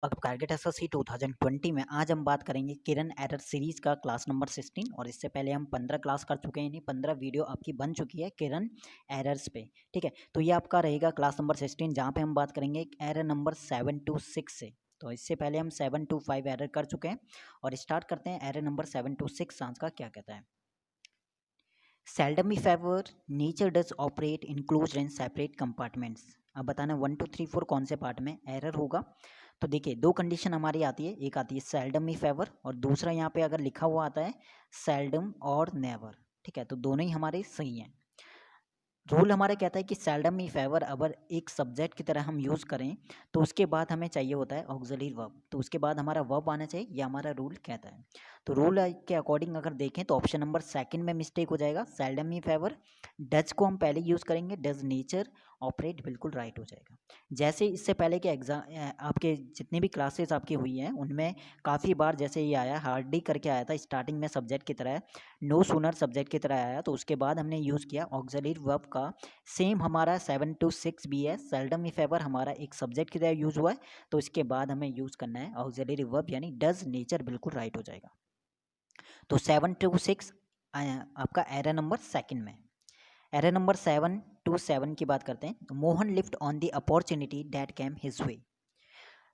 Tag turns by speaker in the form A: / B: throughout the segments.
A: अब target SSC 2020 में आज हम बात करेंगे किरण एरर सीरीज का क्लास नंबर 16। और इससे पहले हम 15 क्लास कर चुके हैं, यानी 15 वीडियो आपकी बन चुकी है किरण एरर्स पे। ठीक है, तो ये आपका रहेगा क्लास नंबर 16, जहाँ पे हम बात करेंगे एरर नंबर 7 to 6 से। तो इससे पहले हम 7 to 5 एरर कर चुके हैं और स्टार्ट करते हैं एरर नंबर 7 to 6 आज का क्या कहता है। Seldom if ever, nature does operate in closed and separate compartments। अब बताना 1 2 3 4 कौन से पार्ट में एरर होगा। तो देखिए दो कंडीशन हमारी आती है, एक आती है सेल्डम इफ एवर और दूसरा यहाँ पे अगर लिखा हुआ आता है सेल्डम और नेवर। ठीक है, तो दोनों ही हमारे सही हैं। रूल हमारा कहता है कि सेल्डम इफ एवर अगर एक सब्जेक्ट की तरह हम यूज़ करें तो उसके बाद हमें चाहिए होता है ऑक्सिलरी वर्ब, तो उसके बाद हमारा वर्ब आना चाहिए, ये हमारा रूल कहता है। तो रूल के अकॉर्डिंग अगर देखें तो ऑप्शन नंबर सेकंड में मिस्टेक हो जाएगा। सेल्डम इफ एवर डज को हम पहले यूज़ करेंगे, डज नेचर ऑपरेट बिल्कुल राइट हो जाएगा। जैसे इससे पहले के एग्जाम आपके जितनी भी क्लासेस आपकी हुई हैं उनमें काफ़ी बार जैसे ये आया हार्डी करके आया था स्टार्टिंग में सब्जेक्ट की तरह, नो सूनर सब्जेक्ट की तरह आया, तो उसके बाद हमने यूज़ किया ऑक्सिलरी वर्ब का। सेम हमारा 7 to 6 भी है, सेल्डम इफ एवर हमारा एक सब्जेक्ट की तरह यूज़ हुआ है, तो इसके बाद हमें यूज़ करना है ऑक्सिलरी वर्ब यानी डज नेचर बिल्कुल राइट हो जाएगा। तो 7 to 6 आपका एरर नंबर सेकंड में। एरर नंबर 7 to 7 की बात करते हैं। तो Mohan lift on the opportunity that came his way.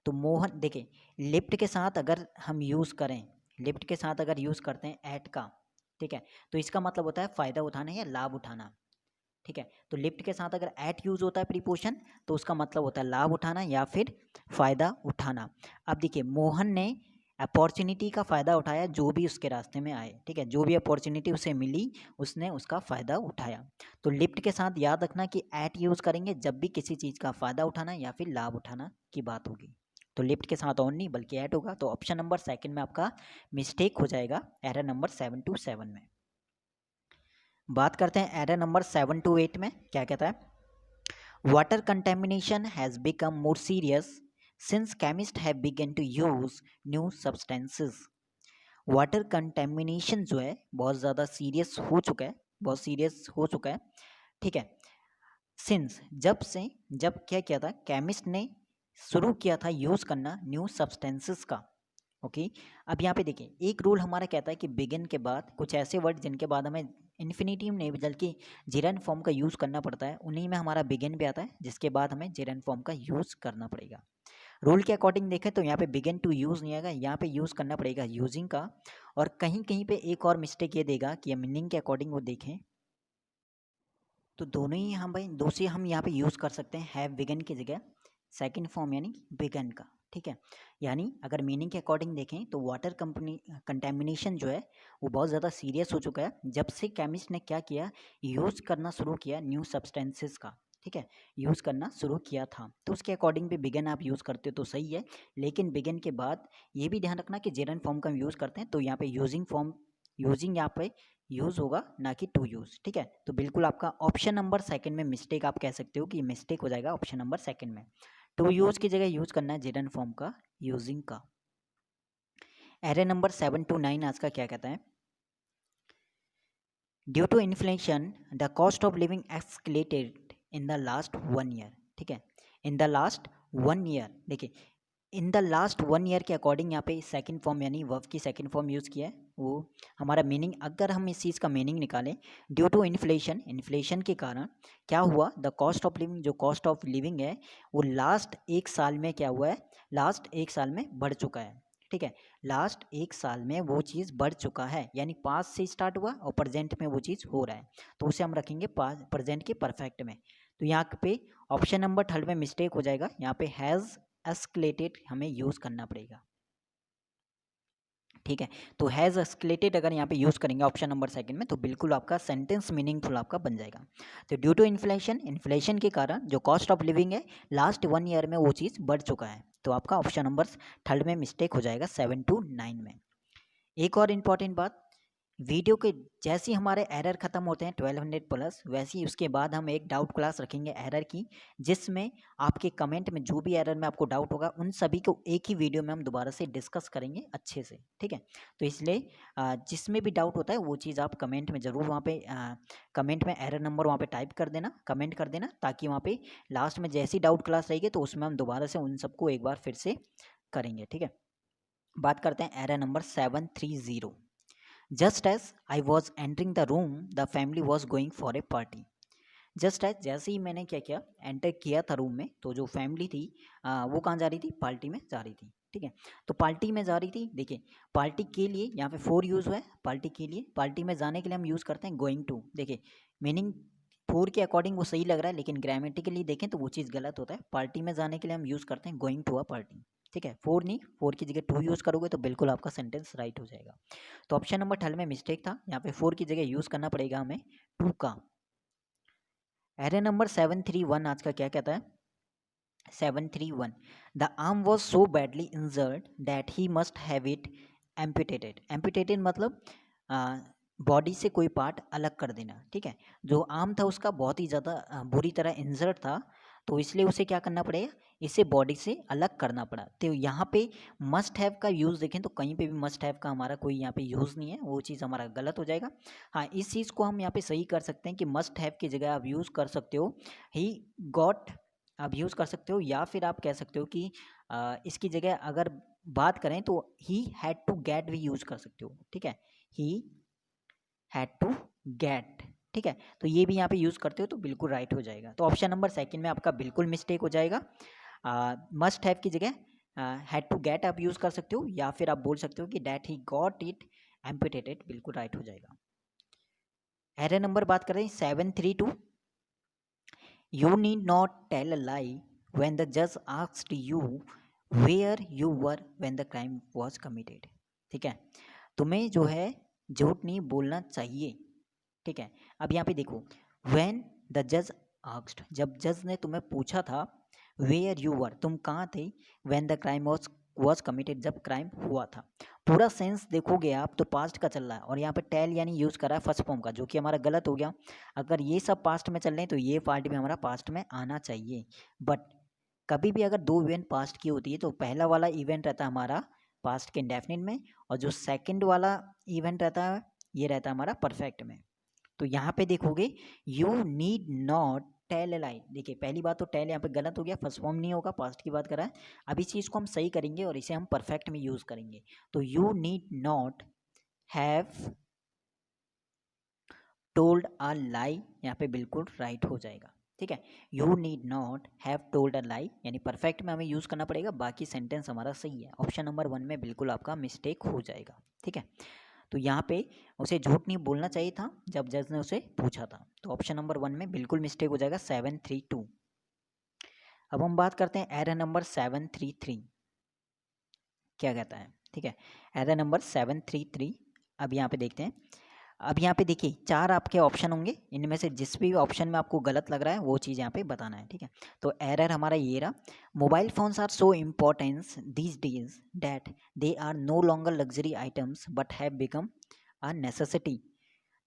A: तो मोहन देखिए लिफ्ट के साथ अगर हम यूज़ करें, लिफ्ट के साथ अगर यूज़ करते हैं एट का, ठीक है, तो इसका मतलब होता है फ़ायदा उठाना या लाभ उठाना। ठीक है, तो लिफ्ट के साथ अगर एट यूज़ होता है प्रीपोजिशन तो उसका मतलब होता है लाभ उठाना या फिर फ़ायदा उठाना। अब देखिए मोहन ने अपॉर्चुनिटी का फ़ायदा उठाया जो भी उसके रास्ते में आए। ठीक है, जो भी अपॉर्चुनिटी उसे मिली उसने उसका फ़ायदा उठाया। तो लिफ्ट के साथ याद रखना कि एट यूज़ करेंगे जब भी किसी चीज़ का फ़ायदा उठाना या फिर लाभ उठाना की बात होगी। तो लिफ्ट के साथ ऑन नहीं बल्कि एट होगा, तो ऑप्शन नंबर सेकंड में आपका मिस्टेक हो जाएगा एरर नंबर 7 to 7 में। बात करते हैं एरर नंबर 7 to 8 में क्या कहता है। Water contamination has become more serious since chemist have begun to use new substances. Water contamination जो है बहुत ज़्यादा सीरियस हो चुका है, बहुत सीरियस हो चुका है। ठीक है, सिंस जब से, जब क्या किया था केमिस्ट ने शुरू किया था यूज़ करना न्यू सब्सटेंसेस का। ओके, अब यहाँ पे देखिए एक रूल हमारा कहता है कि बिगिन के बाद कुछ ऐसे वर्ड जिनके बाद हमें इन्फिनिटिव नहीं बल्कि जेरन फॉर्म का यूज़ करना पड़ता है, उन्हीं में हमारा बिगिन भी आता है जिसके बाद हमें जेरन फॉर्म का यूज़ करना पड़ेगा। रूल के अकॉर्डिंग देखें तो यहाँ पे बिगिन टू यूज़ नहीं आएगा, यहाँ पे यूज़ करना पड़ेगा यूजिंग का। और कहीं कहीं पे एक और मिस्टेक ये देगा कि मीनिंग के अकॉर्डिंग वो देखें तो दोनों ही हम भाई दूसरी हम यहाँ पे यूज़ कर सकते हैं हैव बिगन की जगह सेकंड फॉर्म यानी बिगन का। ठीक है, यानी अगर मीनिंग के अकॉर्डिंग देखें तो वाटर कंपनी कंटेमिनेशन जो है वो बहुत ज़्यादा सीरियस हो चुका है जब से केमिस्ट ने क्या किया यूज़ करना शुरू किया न्यू सब्सटेंसेस का। ठीक है, यूज़ करना शुरू किया था, तो उसके अकॉर्डिंग भी बिगन आप यूज़ करते हो तो सही है, लेकिन बिगन के बाद ये भी ध्यान रखना कि जेरन फॉर्म का हम यूज़ करते हैं तो यहाँ पे यूजिंग फॉर्म, यूजिंग यहाँ पे यूज़ होगा ना कि टू यूज़। ठीक है, तो बिल्कुल आपका ऑप्शन नंबर सेकंड में मिस्टेक, आप कह सकते हो कि मिस्टेक हो जाएगा ऑप्शन नंबर सेकंड में। टू यूज़ की जगह यूज़ करना है जेरन फॉर्म का यूजिंग का। एरर नंबर 7 to 9 आज का क्या कहता है। Due to inflation the cost of living escalated in the last 1 year. ठीक है, इन द लास्ट 1 ईयर, देखिए इन द लास्ट 1 ईयर के अकॉर्डिंग यहाँ पे सेकंड फॉर्म यानी वर्ब की सेकंड फॉर्म यूज़ किया है। वो हमारा मीनिंग, अगर हम इस चीज़ का मीनिंग निकालें ड्यू टू इन्फ्लेशन, इन्फ्लेशन के कारण क्या हुआ द कॉस्ट ऑफ लिविंग, जो कॉस्ट ऑफ लिविंग है वो लास्ट 1 साल में क्या हुआ है, लास्ट 1 साल में बढ़ चुका है। ठीक है, लास्ट 1 साल में वो चीज़ बढ़ चुका है, यानी पास्ट से स्टार्ट हुआ और प्रेजेंट में वो चीज़ हो रहा है, तो उसे हम रखेंगे प्रेजेंट के परफेक्ट में। तो यहाँ पे ऑप्शन नंबर थर्ड में मिस्टेक हो जाएगा, यहाँ पे हैज़ एस्केलेटेड हमें यूज़ करना पड़ेगा। ठीक है, तो हैज़ एस्केलेटेड अगर यहाँ पे यूज़ करेंगे ऑप्शन नंबर सेकंड में तो बिल्कुल आपका सेंटेंस मीनिंगफुल आपका बन जाएगा। तो ड्यू टू इन्फ्लेशन, इन्फ्लेशन के कारण जो कॉस्ट ऑफ लिविंग है लास्ट 1 ईयर में वो चीज़ बढ़ चुका है, तो आपका ऑप्शन नंबर थर्ड में मिस्टेक हो जाएगा 7 to 9 में। एक और इम्पॉर्टेंट बात, वीडियो के जैसे ही हमारे एरर ख़त्म होते हैं 1200 प्लस, वैसे ही उसके बाद हम एक डाउट क्लास रखेंगे एरर की, जिसमें आपके कमेंट में जो भी एरर में आपको डाउट होगा उन सभी को एक ही वीडियो में हम दोबारा से डिस्कस करेंगे अच्छे से। ठीक है, तो इसलिए जिसमें भी डाउट होता है वो चीज़ आप कमेंट में ज़रूर वहाँ पे कमेंट में एरर नंबर वहाँ पे टाइप कर देना, कमेंट कर देना, ताकि वहाँ पे लास्ट में जैसी डाउट क्लास रहेगी तो उसमें हम दोबारा से उन सबको एक बार फिर से करेंगे। ठीक है, बात करते हैं error number 730। Just as I was entering the room the family was going for a party. Just as जैसे ही मैंने क्या किया, एंटर किया था रूम में, तो जो फैमिली थी वो कहाँ जा रही थी, पार्टी में जा रही थी। ठीक है, तो पार्टी में जा रही थी। देखिए पार्टी के लिए यहाँ पे फोर यूज़ हुआ है, पार्टी के लिए, पार्टी में जाने के लिए हम यूज़ करते हैं गोइंग टू। देखिए मीनिंग फोर के अकॉर्डिंग वो सही लग रहा है, लेकिन ग्रामेटिकली देखें तो वो चीज़ गलत होता है। पार्टी में जाने के लिए हम यूज़ करते हैं गोइंग टू अ पार्टी। ठीक है, फोर नहीं, फोर की जगह टू यूज़ करोगे तो बिल्कुल आपका सेंटेंस राइट हो जाएगा। तो ऑप्शन नंबर 12 में मिस्टेक था, यहाँ पे फोर की जगह यूज़ करना पड़ेगा हमें टू का। एरर नंबर 731 आज का क्या कहता है, 731, the arm was so badly injured that he must have it amputated. Amputated मतलब बॉडी से कोई पार्ट अलग कर देना। ठीक है, जो आर्म था उसका बहुत ही ज़्यादा बुरी तरह इंजर्ड था, तो इसलिए उसे क्या करना पड़ेगा, इसे बॉडी से अलग करना पड़ा। तो यहाँ पे मस्ट हैव का यूज़ देखें तो कहीं पे भी मस्ट हैव का हमारा कोई यहाँ पे यूज़ नहीं है, वो चीज़ हमारा गलत हो जाएगा। हाँ, इस चीज़ को हम यहाँ पे सही कर सकते हैं कि मस्ट हैव की जगह आप यूज़ कर सकते हो ही गॉट, आप यूज़ कर सकते हो, या फिर आप कह सकते हो कि इसकी जगह अगर बात करें तो ही हैड टू गेट भी यूज़ कर सकते हो। ठीक है, ही हैड टू गेट। ठीक है, तो ये भी यहाँ पे यूज़ करते हो तो बिल्कुल राइट हो जाएगा। तो ऑप्शन नंबर सेकंड में आपका बिल्कुल मिस्टेक हो जाएगा। मस्ट हैव की जगह हैड टू गेट आप यूज़ कर सकते हो, या फिर आप बोल सकते हो कि डैट ही गॉट इट एम्पुटेटेड, बिल्कुल राइट हो जाएगा। एरर नंबर बात करें 732, you need not tell a lie when the judge asked you where you were when the crime was committed। ठीक है, तुम्हें जो है झूठ नहीं बोलना चाहिए। ठीक है, अब यहाँ पे देखो, when the judge asked, जब जज ने तुम्हें पूछा था, where you were, तुम कहाँ थे, when the crime was committed, जब क्राइम हुआ था। पूरा सेंस देखोगे आप तो पास्ट का चल रहा है, और यहाँ पे टेल यानी यूज़ करा है फर्स्ट फॉर्म का, जो कि हमारा गलत हो गया। अगर ये सब पास्ट में चल रहे हैं तो ये पार्ट भी हमारा पास्ट में आना चाहिए। बट कभी भी अगर दो इवेंट पास्ट की होती है तो पहला वाला इवेंट रहता है हमारा पास्ट के इंडेफिनिट में, और जो सेकंड वाला इवेंट रहता है ये रहता है हमारा परफेक्ट में। तो यहाँ पे देखोगे you need not tell a lie. देखिए पहली बात तो टेल यहाँ पे गलत हो गया, फर्स्ट फॉर्म नहीं होगा, पास्ट की बात कर रहा है। अब इस चीज़ को हम सही करेंगे और इसे हम परफेक्ट में यूज़ करेंगे। तो you need not have told a lie, यहाँ पे बिल्कुल राइट हो जाएगा। ठीक है, you need not have told a lie यानी परफेक्ट में हमें यूज़ करना पड़ेगा, बाकी सेंटेंस हमारा सही है। ऑप्शन नंबर 1 में बिल्कुल आपका मिस्टेक हो जाएगा। ठीक है, तो यहाँ पे उसे झूठ नहीं बोलना चाहिए था जब जज ने उसे पूछा था, तो ऑप्शन नंबर 1 में बिल्कुल मिस्टेक हो जाएगा 732। अब हम बात करते हैं एरर नंबर 733 क्या कहता है। ठीक है, एरर नंबर 733, अब यहाँ पे देखते हैं। अब यहाँ पे देखिए चार आपके ऑप्शन होंगे, इनमें से जिस भी ऑप्शन में आपको गलत लग रहा है वो चीज़ यहाँ पे बताना है। ठीक है, तो एरर हमारा ये रहा, mobile phones are so importance these days that they are no longer luxury items but have become a necessity.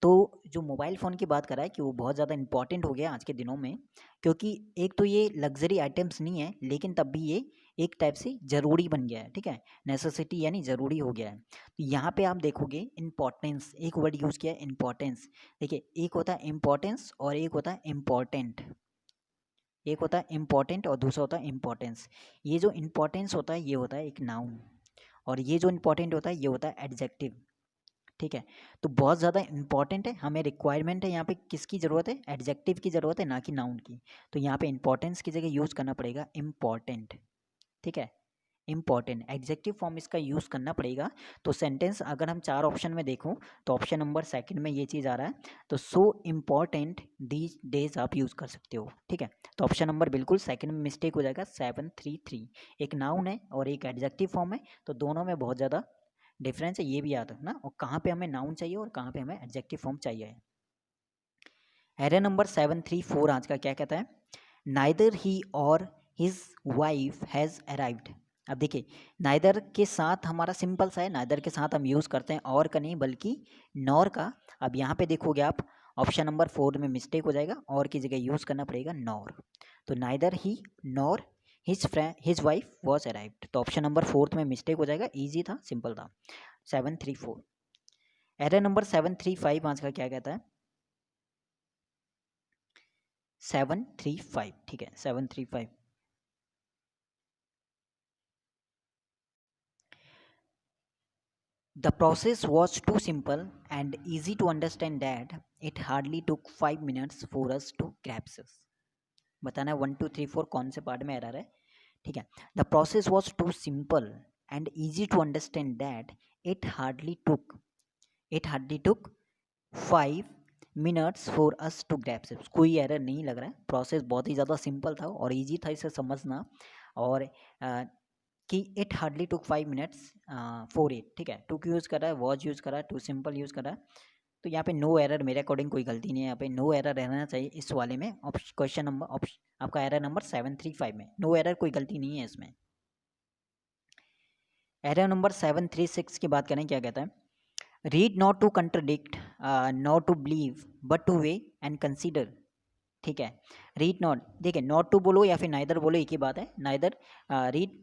A: तो जो मोबाइल फ़ोन की बात कर रहा है कि वो बहुत ज़्यादा इंपॉर्टेंट हो गया आज के दिनों में, क्योंकि एक तो ये लग्जरी आइटम्स नहीं है, लेकिन तब भी ये एक टाइप से ज़रूरी बन गया है। ठीक है, नेसेसिटी यानी ज़रूरी हो गया है। तो यहाँ पे आप देखोगे इम्पोर्टेंस, एक वर्ड यूज़ किया है इम्पोर्टेंस। देखिए एक होता है इम्पोर्टेंस और एक होता है इम्पोर्टेंट, एक होता है इम्पोर्टेंट और दूसरा होता है इम्पोर्टेंस। ये जो इम्पोर्टेंस होता है ये होता है एक नाउन, और ये जो इम्पोर्टेंट होता है ये होता है एडजेक्टिव। ठीक है, तो बहुत ज़्यादा इंपॉर्टेंट है, हमें रिक्वायरमेंट है यहाँ पे किसकी ज़रूरत है, एडजेक्टिव की ज़रूरत है, ना कि नाउन की। तो यहाँ पे इंपॉर्टेंस की जगह यूज़ करना पड़ेगा इम्पॉर्टेंट। ठीक है, इम्पॉर्टेंट एडजेक्टिव फॉर्म इसका यूज़ करना पड़ेगा। तो सेंटेंस अगर हम चार ऑप्शन में देखूँ तो ऑप्शन नंबर सेकंड में ये चीज़ आ रहा है, तो सो इम्पॉर्टेंट दीज डेज आप यूज़ कर सकते हो। ठीक है, तो ऑप्शन नंबर बिल्कुल सेकंड में मिस्टेक हो जाएगा 733। एक नाउन है और एक एडजेक्टिव फॉर्म है, तो दोनों में बहुत ज़्यादा डिफरेंस है, ये भी याद रखना, और कहाँ पे हमें नाउन चाहिए और कहाँ पे हमें एडजेक्टिव फॉर्म चाहिए। एरर नंबर 734 आज का क्या कहता है, नाइदर ही और हिज वाइफ हैज़ अराइव्ड। अब देखिए नाइदर के साथ हमारा सिंपल सा है, नाइदर के साथ हम यूज़ करते हैं और का नहीं बल्कि नॉर का। अब यहाँ पे देखोगे आप ऑप्शन नंबर 4 में मिस्टेक हो जाएगा, और की जगह यूज़ करना पड़ेगा नॉर। तो neither he nor his wife was arrived, तो ऑप्शन नंबर 4 में मिस्टेक हो जाएगा, ईजी था, सिंपल था। 734। एरर नंबर 735 आज का क्या कहता है, 735। ठीक है, 735 the process was too simple and easy to understand that it hardly took 5 minutes for us to grasp us. बताना है 1 2 3 4 कौन से पार्ट में एरर है। ठीक है, the process was too simple and easy to understand that it hardly took 5 minutes for us to grasps it. कोई error नहीं लग रहा है, प्रोसेस बहुत ही ज़्यादा सिंपल था और इजी था इसे समझना। और कि it hardly took 5 minutes for it. ठीक है, टुक यूज़ कर रहा है, वॉज यूज़ कर रहा है, टू सिंपल यूज़ कर रहा है। तो यहाँ पे नो एरर, मेरे अकॉर्डिंग कोई गलती नहीं है, यहाँ पे नो एरर रहना चाहिए इस वाले में। क्वेश्चन नंबर आपका एरर नंबर 735 में नो एरर, कोई गलती नहीं है इसमें। एरर नंबर 736 की बात करें, क्या कहता है? Read not to contradict, not to believe but to weigh and consider. ठीक है, रीड नॉट, देखिए नॉट टू बोलो या फिर नाइदर बोलो, एक ही बात है। Neither read,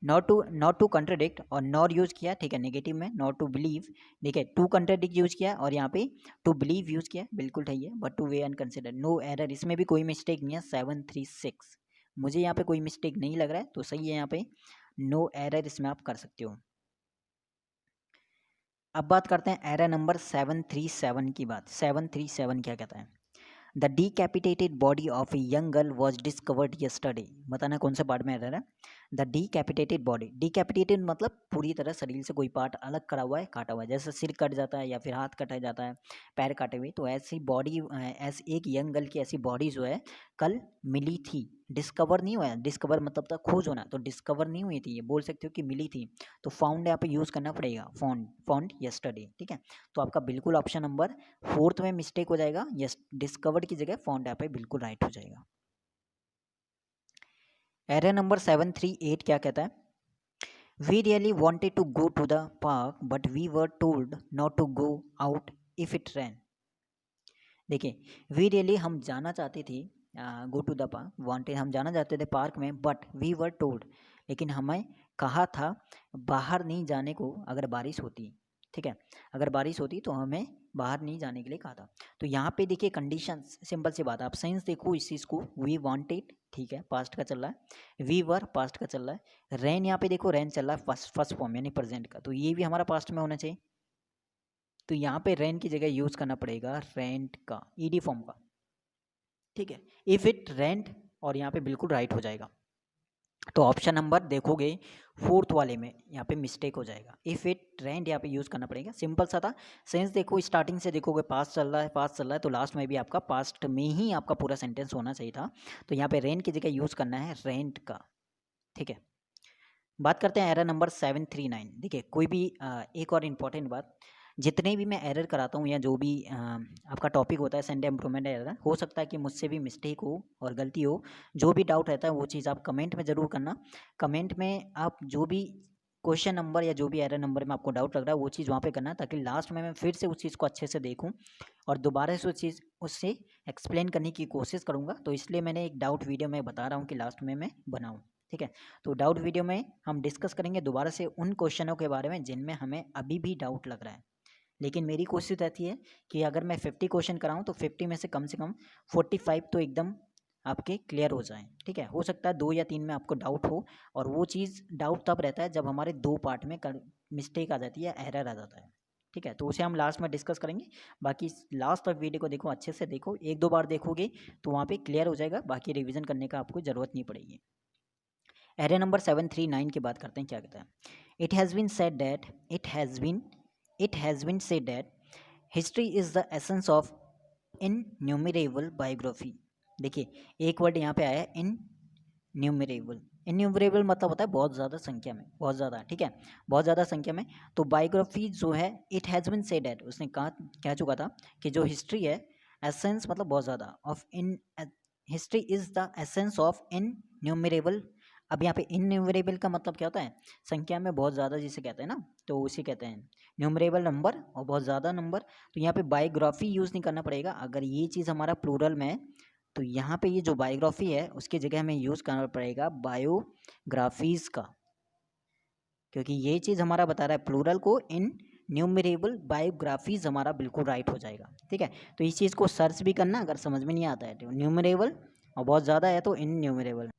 A: not to contradict और नॉट यूज़ किया, ठीक है, नेगेटिव में। नॉट टू बिलीव, देखिए टू कंट्रडिक्ट यूज़ किया और यहाँ पे टू बिलीव यूज़ किया, बिल्कुल सही है। But to weigh and consider, no error, इसमें भी कोई मिस्टेक नहीं है। 736 मुझे यहाँ पे कोई मिस्टेक नहीं लग रहा है, तो सही है यहाँ पे, नो एरर इसमें आप कर सकते हो। अब बात करते हैं एरर नंबर 737 की बात। 737 क्या कहता है? The decapitated body of a young girl was discovered yesterday. बताना कौन सा पार्ट में एरर है? द डिकैपिटेटेड बॉडी, डिकैपिटेटेड मतलब पूरी तरह शरीर से कोई पार्ट अलग करा हुआ है, काटा हुआ है, जैसे सिर कट जाता है या फिर हाथ कटा जाता है, पैर काटे हुए। तो ऐसी बॉडी, ऐसी एक यंग गर्ल की ऐसी बॉडी जो है कल मिली थी। डिस्कवर नहीं हुआ, डिस्कवर मतलब था खोज होना, तो डिस्कवर नहीं हुई थी, ये बोल सकते हो कि मिली थी। तो फाउंड यहाँ पे यूज़ करना पड़ेगा, फाउंड यस्टरडे। ठीक है, तो आपका बिल्कुल ऑप्शन नंबर 4th में मिस्टेक हो जाएगा, यस, डिस्कवर्ड की जगह फाउंड यहाँ पे बिल्कुल राइट हो जाएगा। एरर नंबर 738 क्या कहता है? We really wanted to go to the park but we were told not to go out if it rained. देखिए, वी रियली हम जाना चाहते थे, go to the park, wanted हम जाना चाहते थे पार्क में, बट वी वर टोल्ड, लेकिन हमें कहा था बाहर नहीं जाने को अगर बारिश होती। ठीक है, अगर बारिश होती तो हमें बाहर नहीं जाने के लिए कहा था। तो यहाँ पे देखिए कंडीशन, सिंपल सी बात है, आप सेंस देखो इस चीज़ को, वी वांटेड, ठीक है, पास्ट का चल रहा है, वी वर पास्ट का चल रहा है, रेन यहाँ पे देखो रेन चल रहा है फर्स्ट फॉर्म यानी प्रेजेंट का, तो ये भी हमारा पास्ट में होना चाहिए। तो यहाँ पे रेन की जगह यूज़ करना पड़ेगा रेंट का, ईडी फॉर्म का। ठीक है, इफ़ इट रेंट, और यहाँ पे बिल्कुल राइट हो जाएगा। तो ऑप्शन नंबर देखोगे 4th वाले में यहाँ पे मिस्टेक हो जाएगा, इफ़ इट रेंट यहाँ पे यूज़ करना पड़ेगा। सिंपल सा था, सेंस देखो स्टार्टिंग से देखोगे पास्ट चल रहा है, पास्ट चल रहा है, तो लास्ट में भी आपका पास्ट में ही आपका पूरा सेंटेंस होना चाहिए था। तो यहाँ पे रेंट की जगह यूज़ करना है रेंट का। ठीक है, बात करते हैं एरर नंबर 739। देखिए कोई भी एक और इम्पॉर्टेंट बात, जितने भी मैं एरर कराता हूँ या जो भी आपका टॉपिक होता है सेंड इम्प्रूवमेंट एरर, हो सकता है कि मुझसे भी मिस्टेक हो और गलती हो। जो भी डाउट रहता है वो चीज़ आप कमेंट में ज़रूर करना। कमेंट में आप जो भी क्वेश्चन नंबर या जो भी एरर नंबर में आपको डाउट लग रहा है वो चीज़ वहाँ पे करना, ताकि लास्ट में मैं फिर से उस चीज़ को अच्छे से देखूँ और दोबारा से उस चीज़ उससे एक्सप्लेन करने की कोशिश करूँगा। तो इसलिए मैंने एक डाउट वीडियो में बता रहा हूँ कि लास्ट में मैं बनाऊँ। ठीक है, तो डाउट वीडियो में हम डिस्कस करेंगे दोबारा से उन क्वेश्चनों के बारे में जिनमें हमें अभी भी डाउट लग रहा है। लेकिन मेरी कोशिश रहती है कि अगर मैं 50 क्वेश्चन कराऊँ तो 50 में से कम 45 तो एकदम आपके क्लियर हो जाएं। ठीक है, हो सकता है 2 या 3 में आपको डाउट हो, और वो चीज़ डाउट तब रहता है जब हमारे 2 पार्ट में मिस्टेक आ जाती है, एरर आ जाता है। ठीक है, तो उसे हम लास्ट में डिस्कस करेंगे। बाकी लास्ट तक वीडियो को देखो, अच्छे से देखो, 1-2 बार देखोगे तो वहाँ पे क्लियर हो जाएगा, बाकी रिवीजन करने का आपको ज़रूरत नहीं पड़ेगी। एरर नंबर 739 की बात करते हैं, क्या कहता है? It has been said that it has been said that history is the essence of innumerable biography. देखिए एक वर्ड यहाँ पे आया है इनन्यूमरेबल। इनन्यूमरेबल मतलब होता है बहुत ज़्यादा संख्या में, बहुत ज़्यादा। ठीक है, बहुत ज़्यादा संख्या में। तो बायोग्राफी जो है, it has been said that, उसने कह चुका था कि जो हिस्ट्री है, एसेंस मतलब बहुत ज़्यादा, of in history is the essence of innumerable. अब यहाँ पे इनन्यूमरेबल का मतलब क्या होता है? संख्या में बहुत ज़्यादा जिसे कहते हैं ना, तो उसे कहते हैं न्यूमरेबल नंबर और बहुत ज़्यादा नंबर। तो यहाँ पे बायोग्राफी यूज़ नहीं करना पड़ेगा। अगर ये चीज़ हमारा प्लूरल में है तो यहाँ पे ये जो बायोग्राफी है उसकी जगह हमें यूज़ करना पड़ेगा बायोग्राफीज़ का, क्योंकि ये चीज़ हमारा बता रहा है प्लूरल को, इन न्यूमरेबल बायोग्राफीज़ हमारा बिल्कुल राइट हो जाएगा। ठीक है, तो इस चीज़ को सर्च भी करना अगर समझ में नहीं आता है तो न्यूमरेबल, और बहुत ज़्यादा है तो इन न्यूमरेबल।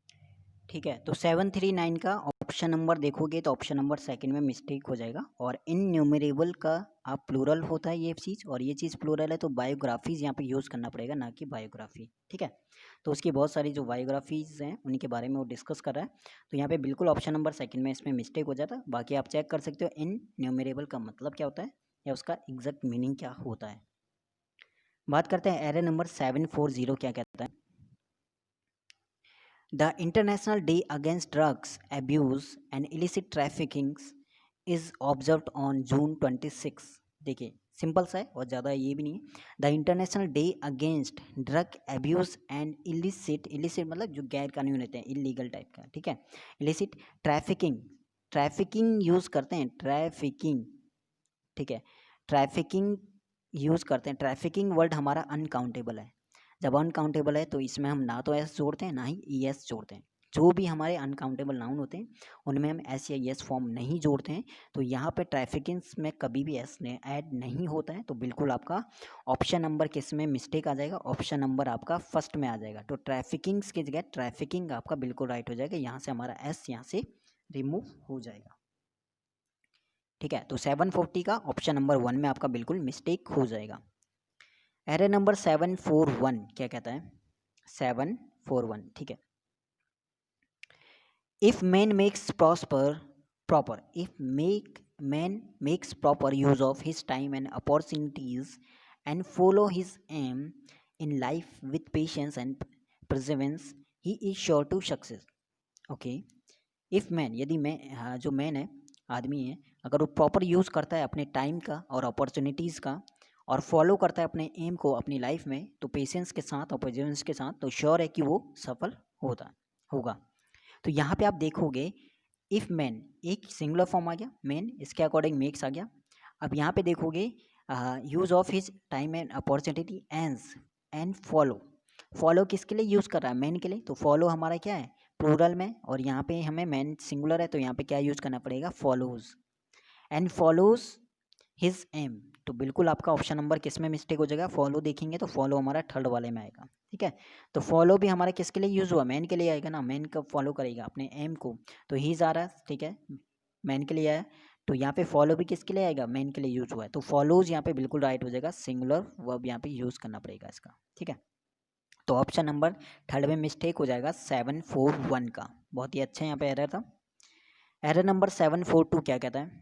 A: ठीक है, तो 739 का ऑप्शन नंबर देखोगे तो ऑप्शन नंबर सेकंड में मिस्टेक हो जाएगा। और इनन्यूमरेबल का आप प्लूरल होता है ये चीज़, और ये चीज़ प्लूरल है तो बायोग्राफीज़ यहाँ पे यूज़ करना पड़ेगा, ना कि बायोग्राफी। ठीक है, तो उसकी बहुत सारी जो बायोग्राफीज़ हैं उनके बारे में वो डिस्कस कर रहा है। तो यहाँ पे बिल्कुल ऑप्शन नंबर सेकंड में इसमें मिस्टेक हो जाता है। बाकी आप चेक कर सकते हो इनन्यूमरेबल का मतलब क्या होता है या उसका एग्जैक्ट मीनिंग क्या होता है। बात करते हैं एरर नंबर 740 क्या कहता है। The International Day Against Drugs Abuse and Illicit Trafficking is observed on June 26। देखिए सिंपल सा है और ज़्यादा ये भी नहीं है। The international day against drug abuse and illicit, illicit मतलब जो गैर कानूनी होते हैं, इलीगल टाइप का। ठीक है, इलिसिट ट्रैफिकिंग, ट्रैफिकिंग यूज़ करते हैं, ट्रैफिकिंग। ठीक है, ट्रैफिकिंग यूज़ करते हैं। ट्रैफिकिंग वर्ड हमारा अनकाउंटेबल है। जब अनकाउंटेबल है तो इसमें हम ना तो एस जोड़ते हैं ना ही ई एस जोड़ते हैं। जो भी हमारे अनकाउंटेबल नाउन होते हैं उनमें हम एस या एस फॉर्म नहीं जोड़ते हैं। तो यहाँ पे ट्रैफिकिंग्स में कभी भी एस ऐड नहीं होता है। तो बिल्कुल आपका ऑप्शन नंबर किस में मिस्टेक आ जाएगा, ऑप्शन नंबर आपका फर्स्ट में आ जाएगा। तो ट्रैफिकिंग्स की जगह ट्रैफिकिंग आपका बिल्कुल राइट हो जाएगा। यहाँ से हमारा एस यहाँ से रिमूव हो जाएगा। ठीक है, तो 740 का ऑप्शन नंबर 1 में आपका बिल्कुल मिस्टेक हो जाएगा। एरर नंबर 741 क्या कहता है, 741। ठीक है, if man makes proper if man makes proper use of his time and opportunities and follow his aim in life with patience and perseverance he is sure to success. Okay, if man, यदि मैं, हाँ, जो man है, आदमी है, अगर वो proper use करता है अपने टाइम का और अपॉर्चुनिटीज़ का और फॉलो करता है अपने एम को अपनी लाइफ में, तो पेशेंस के साथ और परसेवरेंस के साथ, तो श्योर है कि वो सफल होगा। तो यहाँ पे आप देखोगे इफ मैन एक सिंगुलर फॉर्म आ गया, मैन, इसके अकॉर्डिंग मेक्स आ गया। अब यहाँ पे देखोगे use of his time and opportunity and follow किसके लिए यूज़ कर रहा है, मैन के लिए। तो फॉलो हमारा क्या है, प्लूरल में, और यहाँ पे हमें मैन सिंगुलर है तो यहाँ पे क्या यूज़ करना पड़ेगा, follows. And follows his aim, तो बिल्कुल आपका ऑप्शन नंबर किस में मिस्टेक हो जाएगा, फॉलो देखेंगे तो फॉलो हमारा थर्ड वाले में आएगा। ठीक है, तो फॉलो भी हमारा किसके लिए यूज़ हुआ, मैन के लिए आएगा ना, मैन कब फॉलो करेगा अपने एम को, तो हीज आ रहा है। ठीक है, मैन के लिए आया, तो यहाँ पे फॉलो भी किसके लिए आएगा, मैन के लिए यूज़ हुआ है, तो फॉलोज यहाँ पे बिल्कुल राइट हो जाएगा, सिंगुलर वर्ब यहाँ पे यूज़ करना पड़ेगा इसका। ठीक है, तो ऑप्शन नंबर थर्ड में मिस्टेक हो जाएगा 741 का। बहुत ही अच्छा यहाँ पे एरर था। एरर नंबर 742 क्या कहता है,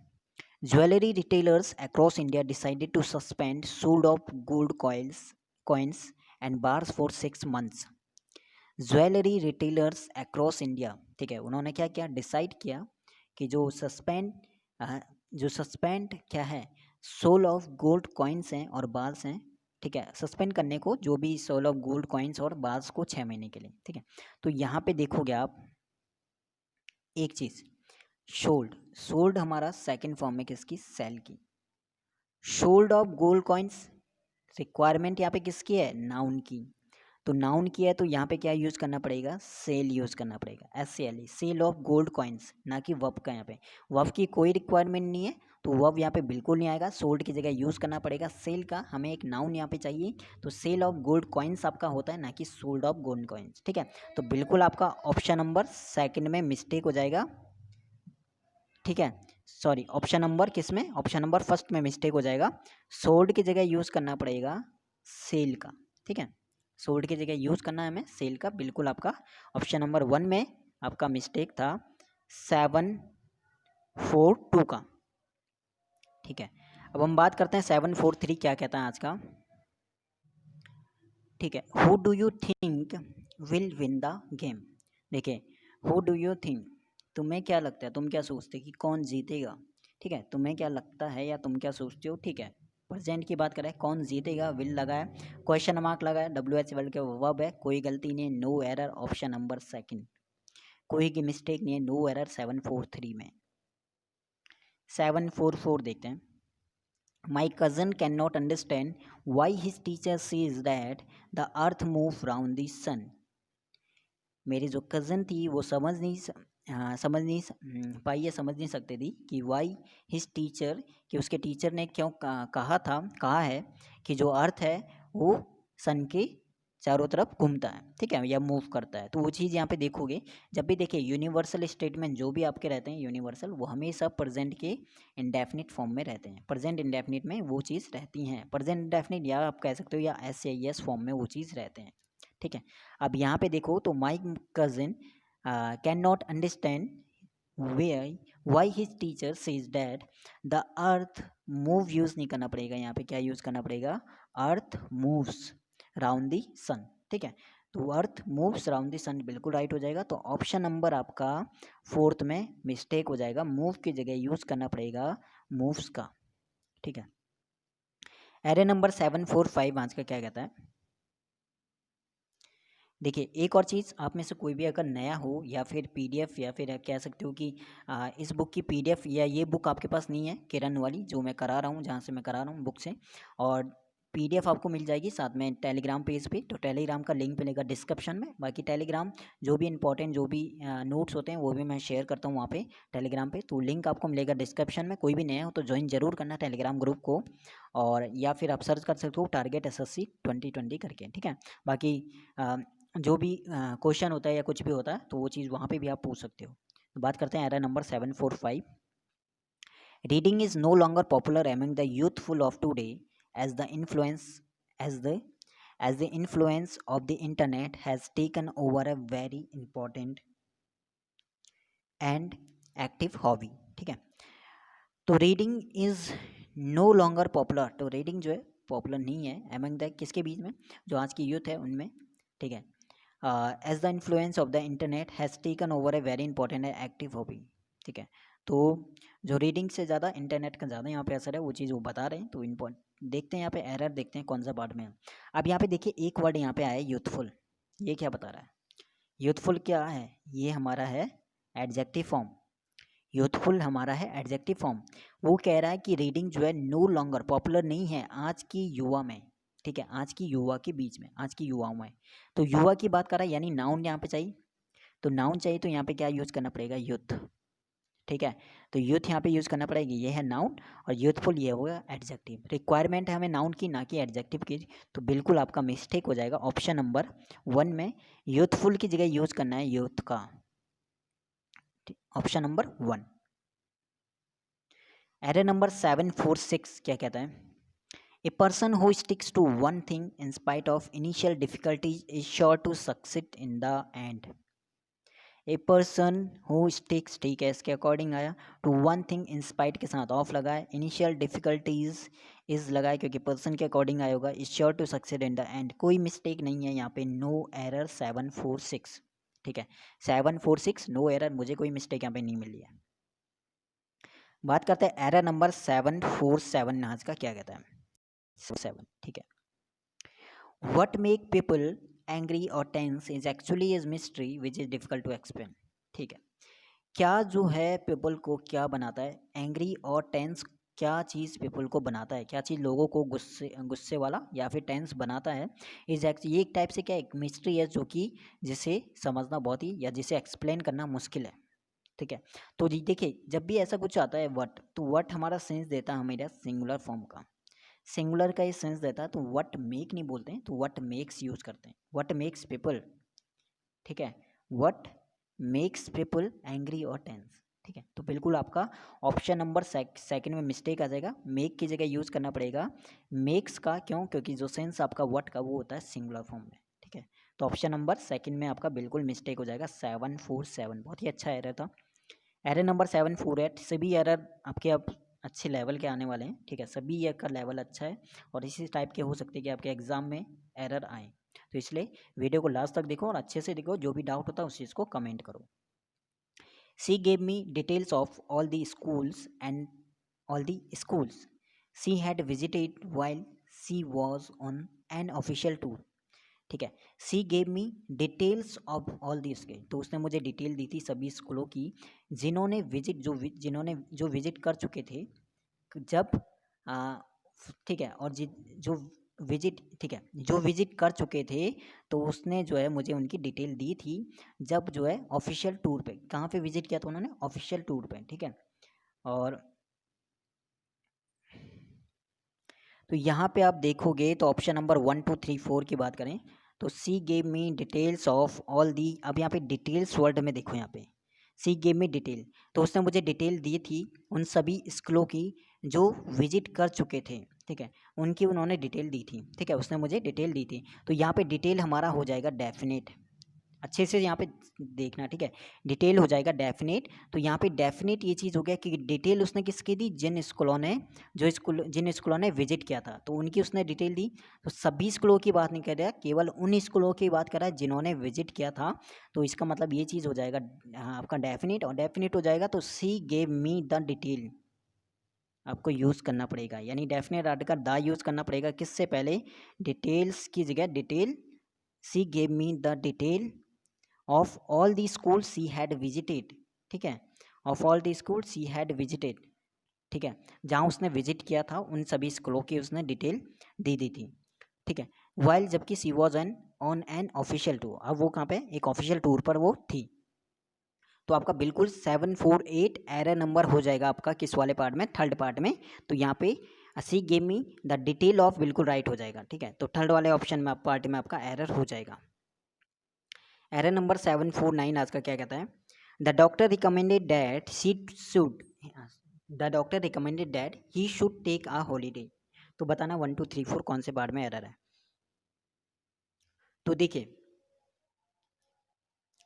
A: jewellery retailers across India decided to suspend sold of gold coins and bars for 6 months। Jewellery retailers across India, ठीक है, उन्होंने क्या किया, डिसाइड किया कि जो सस्पेंड क्या है, सोल ऑफ गोल्ड कॉइन्स हैं और बार्स हैं। ठीक है, सस्पेंड करने को जो भी सोल ऑफ गोल्ड कॉइन्स और बार्स को 6 महीने के लिए। ठीक है, तो यहाँ पे देखोगे आप एक चीज़, सोल्ड हमारा सेकंड फॉर्म है किसकी, सेल की। Sold of gold coins, requirement यहाँ पे किसकी है, नाउन की। तो नाउन की है तो यहाँ पे क्या यूज़ करना पड़ेगा, सेल यूज़ करना पड़ेगा, SALE, sale of gold coins, ना कि वर्ब का। यहाँ पे वर्ब की कोई रिक्वायरमेंट नहीं है तो वर्ब यहाँ पे बिल्कुल नहीं आएगा, सोल्ड की जगह यूज़ करना पड़ेगा सेल का। हमें एक नाउन यहाँ पे चाहिए, तो सेल ऑफ गोल्ड कॉइन्स आपका होता है, ना कि सोल्ड ऑफ गोल्ड कॉइन्स। ठीक है, तो बिल्कुल आपका ऑप्शन नंबर सेकंड में मिस्टेक हो जाएगा। ठीक है, सॉरी, ऑप्शन नंबर किस में, ऑप्शन नंबर फर्स्ट में मिस्टेक हो जाएगा। सोल्ड की जगह यूज़ करना पड़ेगा सेल का। ठीक है, सोल्ड की जगह यूज़ करना है हमें सेल का। बिल्कुल आपका ऑप्शन नंबर 1 में आपका मिस्टेक था 742 का। ठीक है, अब हम बात करते हैं 743 क्या कहता है आज का। ठीक है, who do you think will win the game. देखिए, हु डू यू थिंक, तुम्हें क्या लगता है, तुम क्या सोचते हो कि कौन जीतेगा। ठीक है, तुम्हें क्या लगता है या तुम क्या सोचते हो। ठीक है, प्रेजेंट की बात करें, कौन जीतेगा, विल लगा है, क्वेश्चन मार्क लगा है, WH वर्ड के वर्ब है, कोई गलती नहीं है, no error, option number second, कोई की मिस्टेक नहीं है, नो एरर 743 में। 744 देखते हैं। My cousin cannot understand why his teacher says that the earth moves round the sun। मेरी जो कज़न थी वो समझ नहीं सकती थी कि वाई हिज टीचर, कि उसके टीचर ने क्यों कहा है कि जो अर्थ है वो सन के चारों तरफ घूमता है, ठीक है, या मूव करता है। तो वो चीज़ यहाँ पे देखोगे। जब भी देखिए यूनिवर्सल स्टेटमेंट जो भी आपके रहते हैं यूनिवर्सल, वो हमेशा प्रेजेंट के इंडेफिनिट फॉर्म में रहते हैं। प्रेजेंट इंडेफिनिट में वो चीज़ रहती हैं, प्रेजेंट इंडेफिनिट या आप कह सकते हो या एस या एस फॉर्म में वो चीज़ रहते हैं, ठीक है। अब यहाँ पे देखो तो my cousin can not understand why his teacher says that the earth move use नहीं करना पड़ेगा, यहाँ पे क्या यूज़ करना पड़ेगा, अर्थ मूव्स राउंड दी सन, ठीक है। तो अर्थ मूव्स राउंड दी सन बिल्कुल राइट हो जाएगा। तो ऑप्शन नंबर आपका फोर्थ में मिस्टेक हो जाएगा, मूव की जगह यूज़ करना पड़ेगा मूव्स का, ठीक है। एरे नंबर 745 आज का क्या कहता है, देखिए एक और चीज़, आप में से कोई भी अगर नया हो या फिर पीडीएफ या फिर कह सकते हो कि इस बुक की पीडीएफ या ये बुक आपके पास नहीं है किरण वाली जो मैं करा रहा हूँ, जहाँ से मैं करा रहा हूँ बुक से, और पीडीएफ आपको मिल जाएगी साथ में टेलीग्राम पेज पे। तो टेलीग्राम का लिंक मिलेगा डिस्क्रिप्शन में। बाकी टेलीग्राम जो भी इंपॉर्टेंट जो भी नोट्स होते हैं वो भी मैं शेयर करता हूँ वहाँ पे टेलीग्राम पे। तो लिंक आपको मिलेगा डिस्क्रिप्शन में। कोई भी नया हो तो ज्वाइन जरूर करना टेलीग्राम ग्रुप को, और या फिर आप सर्च कर सकते हो टारगेट एसएससी 2020 करके, ठीक है। बाकी जो भी क्वेश्चन होता है या कुछ भी होता है तो वो चीज़ वहाँ पे भी आप पूछ सकते हो। तो बात करते हैं error number 745। Reading is no longer popular among the youthful of today as the influence as the as the influence of the internet has taken over a very important and active hobby, ठीक है। तो reading is no longer popular, तो reading जो है popular नहीं है among the किसके बीच में, जो आज की यूथ है उनमें, ठीक है। As the influence of the internet has taken over a very important active hobby, ठीक है। तो जो रीडिंग से ज़्यादा इंटरनेट का ज़्यादा यहाँ पे असर है वो चीज़ वो बता रहे हैं। तो इम्पोर्टेंट देखते हैं यहाँ पे एरर, देखते हैं कौन सा पार्ट में है। अब यहाँ पे देखिए एक वर्ड यहाँ पे आया है यूथफुल, ये क्या बता रहा है, यूथफुल क्या है, ये हमारा है एडजेक्टिव फॉर्म। यूथफुल हमारा है एडजेक्टिव फॉर्म। वो कह रहा है कि रीडिंग जो है नो लॉन्गर पॉपुलर नहीं है आज की युवा में, ठीक है, आज की युवा के बीच में, आज की युवाओं में। तो युवा की बात कर रहा है यानी नाउन यहाँ पे चाहिए। तो नाउन चाहिए तो यहाँ पे क्या यूज़ करना पड़ेगा, यूथ, ठीक है। तो यूथ यहाँ पे यूज़ करना पड़ेगी, ये है नाउन, और यूथफुल ये होगा एडजेक्टिव। रिक्वायरमेंट है हमें नाउन की ना कि एडजेक्टिव की। तो बिल्कुल आपका मिस्टेक हो जाएगा ऑप्शन नंबर 1 में यूथफुल की जगह यूज़ करना है यूथ का, ऑप्शन नंबर 1। एरर नंबर 746 क्या कहता है, a person who sticks to one thing in spite of initial difficulties is sure to succeed in the end. A person who sticks, ठीक है, इसके अकॉर्डिंग आया to one thing in spite के साथ of लगाए, इनिशियल डिफिकल्टीज इज लगाए क्योंकि person के अकॉर्डिंग आया होगा, is sure to succeed in the end. कोई मिस्टेक नहीं है यहाँ पे, नो एरर 746, ठीक है। 746 नो एरर, मुझे कोई मिस्टेक यहाँ पे नहीं मिली है। बात करते हैं एरर नंबर 747 आज का क्या कहता है, 7, ठीक है। What make people angry or tense is actually is mystery which is difficult to explain, ठीक है। क्या जो है पीपल को क्या बनाता है एंग्री और टेंस, क्या चीज़ पीपल को बनाता है, क्या चीज़ लोगों को गुस्से गुस्से वाला या फिर टेंस बनाता है, इज एक्चुअली ये एक टाइप से क्या एक मिस्ट्री है जो कि जिसे समझना बहुत ही या जिसे एक्सप्लेन करना मुश्किल है, ठीक है। तो जी देखिए जब भी ऐसा कुछ आता है वट, तो वट हमारा सेंस देता है हमें सिंगुलर फॉर्म का, सिंगुलर का ये सेंस देता है। तो व्हाट मेक नहीं बोलते हैं, तो व्हाट मेक्स यूज करते हैं, व्हाट मेक्स पीपल, ठीक है, व्हाट मेक्स पीपल एंग्री और टेंस, ठीक है। तो बिल्कुल आपका ऑप्शन नंबर सेकंड में मिस्टेक आ जाएगा, मेक की जगह यूज करना पड़ेगा मेक्स का, क्यों, क्योंकि जो सेंस आपका व्हाट का वो होता है सिंगुलर फॉर्म में, ठीक है। तो ऑप्शन नंबर सेकंड में आपका बिल्कुल मिस्टेक हो जाएगा 747, बहुत ही अच्छा एरर था। एरर नंबर 748, सभी एरर आपके अब अच्छे लेवल के आने वाले हैं, ठीक है, सभी एरर का लेवल अच्छा है और इसी टाइप के हो सकते हैं कि आपके एग्जाम में एरर आए। तो इसलिए वीडियो को लास्ट तक देखो और अच्छे से देखो, जो भी डाउट होता है उस चीज़ को कमेंट करो। She gave me details of all the schools and all the schools she had visited while she was on an official tour, ठीक है। She gave me details of all this के, तो उसने मुझे डिटेल दी थी सभी स्कूलों की जिन्होंने जो विजिट कर चुके थे जब ठीक है, और जो विजिट, ठीक है, जो विजिट कर चुके थे तो उसने जो है मुझे उनकी डिटेल दी थी जब जो है ऑफिशियल टूर पे, कहाँ पे विजिट किया था उन्होंने, ऑफिशियल टूर पे, ठीक है। और तो यहाँ पे आप देखोगे तो ऑप्शन नंबर 1 2 3 4 की बात करें तो सी gave me details of all दी, अब यहाँ पे डिटेल्स वर्ड में देखो, यहाँ पे सी गेव मी डिटेल, तो उसने मुझे डिटेल दी थी उन सभी स्कूलों की जो विजिट कर चुके थे, ठीक है, उनकी उन्होंने डिटेल दी थी, ठीक है, उसने मुझे डिटेल दी थी। तो यहाँ पे डिटेल हमारा हो जाएगा डेफिनेट, अच्छे से यहाँ पे देखना, ठीक है, डिटेल हो जाएगा डेफिनेट। तो यहाँ पे डेफिनेट ये चीज़ हो गया कि डिटेल उसने किसकी दी, जिन स्कूलों ने, जिन स्कूलों ने विजिट किया था तो उनकी उसने डिटेल दी। तो सभी स्कूलों की बात नहीं कर रहा, केवल उन स्कूलों की बात कर रहा है जिन्होंने विजिट किया था। तो इसका मतलब ये चीज़ हो जाएगा आपका डेफिनेट, और डेफिनेट हो जाएगा तो सी गेव मी द डिटेल आपको यूज़ करना पड़ेगा, यानी डेफिनेट आर्टिकल द यूज़ करना पड़ेगा किससे पहले, डिटेल्स की जगह detail, C gave me the detail of all the school C had visited, ठीक है, of all the school C had visited, ठीक है, जहाँ उसने विजिट किया था उन सभी स्कूलों की उसने डिटेल दे दी थी, ठीक है। वाइल जबकि she was an on an official tour, अब वो कहाँ पे एक ऑफिशियल टूर पर वो थी। तो आपका बिल्कुल 748 एरर नंबर हो जाएगा आपका किस वाले पार्ट में, थर्ड पार्ट में। तो यहाँ पे सी gave me the detail of बिल्कुल राइट हो जाएगा, ठीक है। तो थर्ड वाले ऑप्शन में पार्ट में आपका एरर हो जाएगा। एरर नंबर 749 आज का क्या कहता है, the doctor recommended that she should, the doctor recommended that he should take a holiday. तो बताना 1 2 3 4 कौन से पार्ट में एरर है। तो देखिए